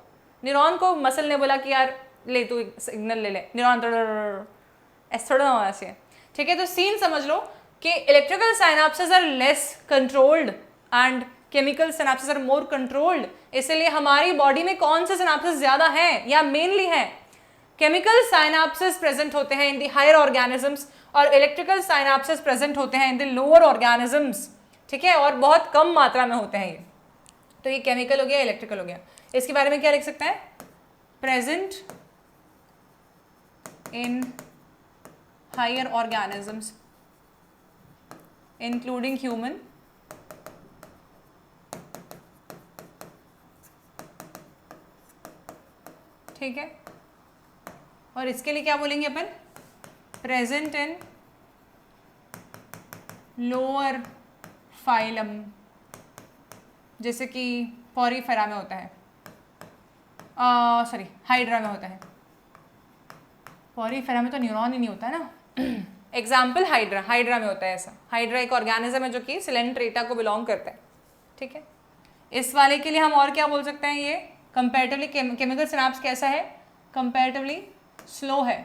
न्यूरॉन को मसल ने बोला कि यार ले तू सिग्नल ले ले, न्यूरॉन ऐसा थोड़ा होना चाहिए, ठीक है? तो सीन समझ लो कि electrical synapses are less controlled and chemical synapses are more controlled. इसलिए हमारी बॉडी में कौन से सिनेप्सिस ज्यादा हैं या मेनली हैं? केमिकल साइनाप्सिस प्रेजेंट होते हैं इन द हायर ऑर्गेनिजम्स और इलेक्ट्रिकल साइनाप्सिस प्रेजेंट होते हैं इन द लोअर ऑर्गेनिजम्स, ठीक है? और बहुत कम मात्रा में होते हैं ये। तो ये केमिकल हो गया, इलेक्ट्रिकल हो गया। इसके बारे में क्या लिख सकते हैं? Present in higher organisms including human, ठीक है? और इसके लिए क्या बोलेंगे अपन? प्रेजेंट इन लोअर फाइलम, जैसे कि पॉरीफेरा में होता है, सॉरी हाइड्रा में होता है। पॉरीफेरा में तो न्यूरॉन ही नहीं होता है ना एग्जाम्पल हाइड्रा में होता है ऐसा। हाइड्रा एक ऑर्गेनिज्म है जो कि सिलेंट्रेटा को बिलोंग करता है, ठीक है? इस वाले के लिए हम और क्या बोल सकते हैं? ये कंपैरेटिवली केमिकल सिनेप्स कैसा है? कंपैरेटिवली स्लो है,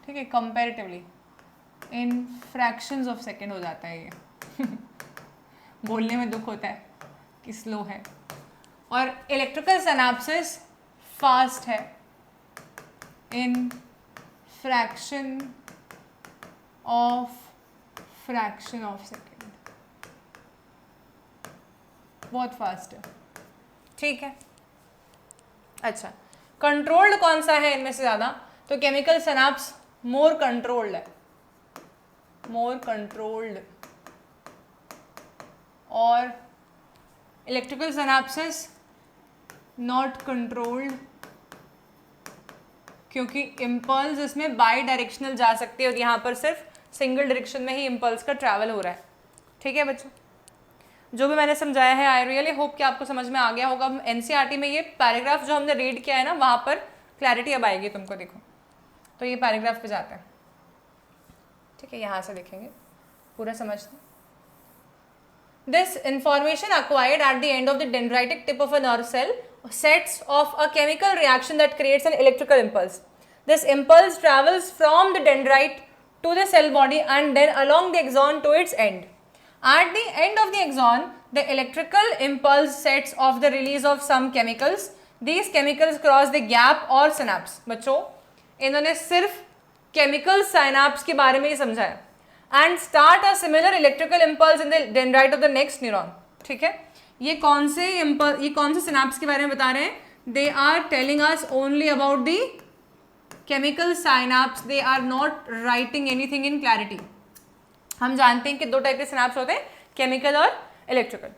ठीक है? Comparatively in fractions of second हो जाता है ये बोलने में दुख होता है कि स्लो है। और इलेक्ट्रिकल सिनेप्सिस फास्ट है इन फ्रैक्शन ऑफ सेकेंड, बहुत फास्ट है, ठीक है? अच्छा, कंट्रोल्ड कौन सा है इनमें से ज्यादा? तो केमिकल सिनेप्स मोर कंट्रोल्ड है, मोर कंट्रोल्ड, और इलेक्ट्रिकल सिनेप्सिस नॉट कंट्रोल्ड, क्योंकि इम्पल्स इसमें बाई डायरेक्शनल जा सकते हैं और यहाँ पर सिर्फ सिंगल डायरेक्शन में ही इम्पल्स का ट्रैवल हो रहा है। ठीक है बच्चों, जो भी मैंने समझाया है आई रियली होप कि आपको समझ में आ गया होगा। एनसीईआरटी में ये पैराग्राफ जो हमने रीड किया है ना, वहाँ पर क्लैरिटी अब आएगी तुमको। देखो तो ये पैराग्राफ पे जाते हैं, ठीक है, यहाँ से देखेंगे, पूरा समझते हैं। This information acquired at the end of the dendritic tip of a nerve cell sets off a chemical reaction that creates an electrical impulse. This impulse travels from the dendrite to the cell body and then along the axon to its end. At the end of the axon, the electrical impulse sets off the release of some chemicals. These chemicals cross the gap or synapse. बच्चों इन्होंने सिर्फ chemical synapse के बारे में ही समझाया and start a similar electrical impulse in the dendrite of the next neuron. ठीक है, ये कौन से सिनाप्स के बारे में बता रहे हैं? They are telling us only about the chemical synapse. They are not writing anything in clarity. हम जानते हैं कि दो टाइप के सिनाप्स होते हैं, केमिकल और electrical.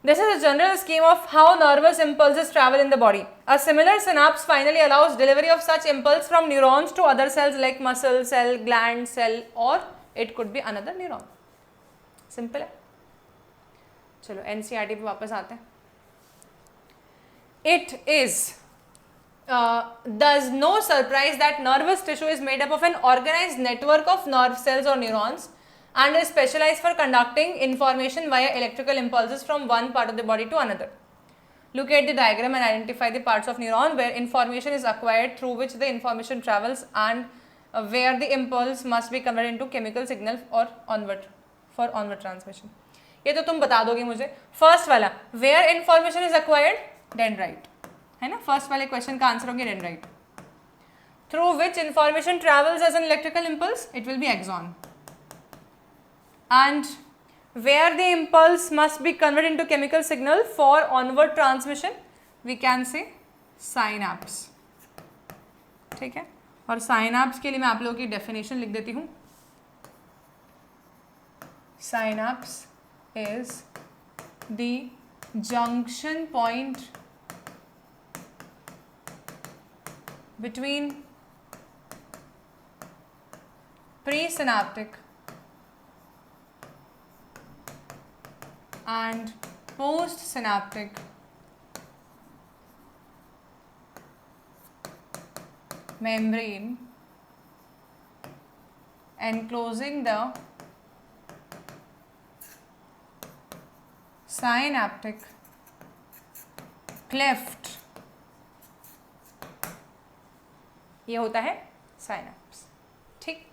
This is a general scheme of how nervous impulses travel in the body. A similar synapse finally allows delivery of such impulse from neurons to other cells like muscle cell, gland cell, or it could be another neuron. Simple है. चलो NCERT पे वापस आते हैं. It is thus no surprise that nervous tissue is made up of an organized network of nerve cells or neurons and is specialized for conducting information via electrical impulses from one part of the body to another. Look at the diagram and identify the parts of neuron where information is acquired, through which the information travels, and where the impulse must be converted into chemical signal or for onward transmission. ये तो तुम बता दोगे मुझे. First वाला, where information is acquired, dendrite, है ना. First वाले क्वेश्चन का आंसर होगा dendrite. Through which information travels as an electrical impulse, it will be axon. And where the impulse must be converted into chemical signal for onward transmission, we can say synapse. ठीक है, और synapse के लिए मैं आप लोगों की definition लिख देती हूँ. Synapse is the junction point between presynaptic and postsynaptic membrane enclosing the synaptic cleft. ये होता है साइनैप्स. ठीक,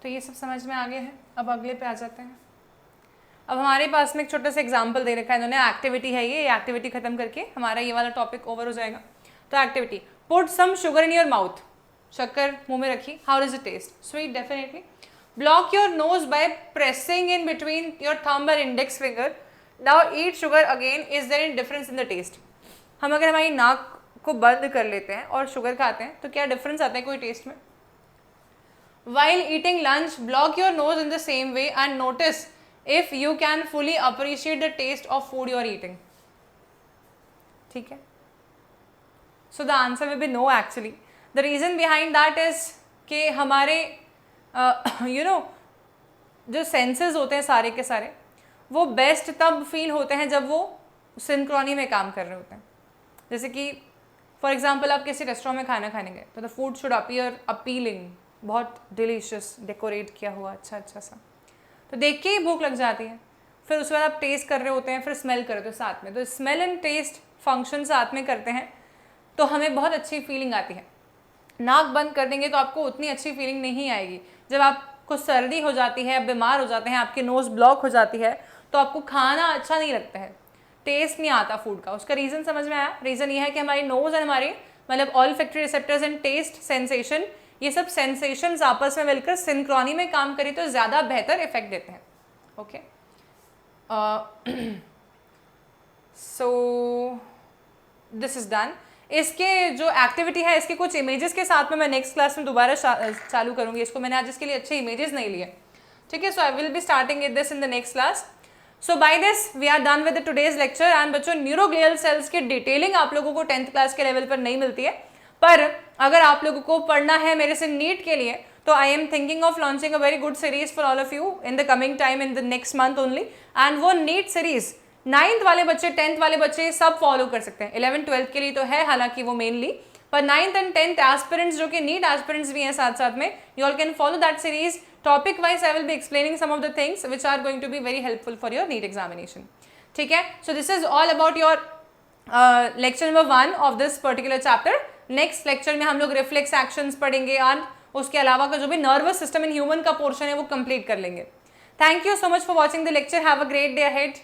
तो ये सब समझ में आ गया है. अब अगले पे आ जाते हैं. अब हमारे पास में एक छोटा सा एग्जाम्पल दे रखा है इन्होंने. एक्टिविटी है ये एक्टिविटी खत्म करके हमारा ये वाला टॉपिक ओवर हो जाएगा. तो activity, put some sugar in your mouth. शक्कर मुंह में रखी. How does it taste? Sweet, definitely. Block your nose by pressing in between your thumb and index finger. Now eat sugar again. Is there any difference in the taste? हम अगर हमारी नाक को बंद कर लेते हैं और शुगर खाते हैं तो क्या डिफरेंस आता है कोई टेस्ट में? While eating lunch, block your nose in the same way and notice if you can fully appreciate the taste of food you are eating. ठीक है, so the answer will be no actually. The reason behind that is कि हमारे जो senses होते हैं सारे के सारे वो बेस्ट तब फील होते हैं जब वो सिंक्रोनी में काम कर रहे होते हैं. जैसे कि फॉर एग्जाम्पल आप किसी रेस्टोरेंट में खाना खाने गए तो the food should appear appealing, बहुत डिलीशियस, डेकोरेट किया हुआ अच्छा अच्छा सा, तो देख के ही भूख लग जाती है. फिर उसके बाद आप टेस्ट कर रहे होते हैं, फिर स्मेल कर रहे हो साथ में, तो स्मेल एंड टेस्ट फंक्शन साथ में करते हैं तो हमें बहुत अच्छी फीलिंग आती है. नाक बंद कर देंगे तो आपको उतनी अच्छी फीलिंग नहीं आएगी. जब आपको सर्दी हो जाती है, बीमार हो जाते हैं, आपकी नोज़ ब्लॉक हो जाती है तो आपको खाना अच्छा नहीं लगता है, टेस्ट नहीं आता फूड का. उसका रीज़न समझ में आया? रीज़न ये है कि हमारी नोज़ एंड हमारी मतलब olfactory receptors and taste sensation, ये सब सेंसेशंस आपस में मिलकर सिंक्रोनी में काम करें तो ज़्यादा बेहतर इफेक्ट देते हैं. Okay, so this is done. इसके जो एक्टिविटी है इसके कुछ इमेजेस के साथ में मैं नेक्स्ट क्लास में दोबारा चालू करूँगी. इसको मैंने आज इसके लिए अच्छे इमेजेस नहीं लिए. ठीक है, so I will be starting with this in the next class. So by this we are done with today's lecture. And बच्चों, न्यूरोग्लियल सेल्स की डिटेलिंग आप लोगों को 10th क्लास के लेवल पर नहीं मिलती है, पर अगर आप लोगों को पढ़ना है मेरे से नीट के लिए, तो I am thinking of launching a very good series for all of you in the coming time, in the next month only. And वो नीट सीरीज 9th वाले बच्चे, 10th वाले बच्चे सब फॉलो कर सकते हैं। 11th 12th के लिए तो है हालांकि वो मेनली, पर 9th एंड 10th एस्पिरेंट्स जो कि नीट एस्पिरेंट्स भी हैं साथ साथ में, you all can follow that series. Topic wise I will be explaining some of the things which are going to be very helpful for your NEET examination. ठीक है, so this is all about your lecture number 1 of this particular chapter. Next lecture में हम लोग reflex actions पढ़ेंगे और उसके अलावा का जो भी नर्वस सिस्टम इन ह्यूमन का पोर्शन है वो कंप्लीट कर लेंगे। Thank you so much for watching the lecture. Have a great day ahead.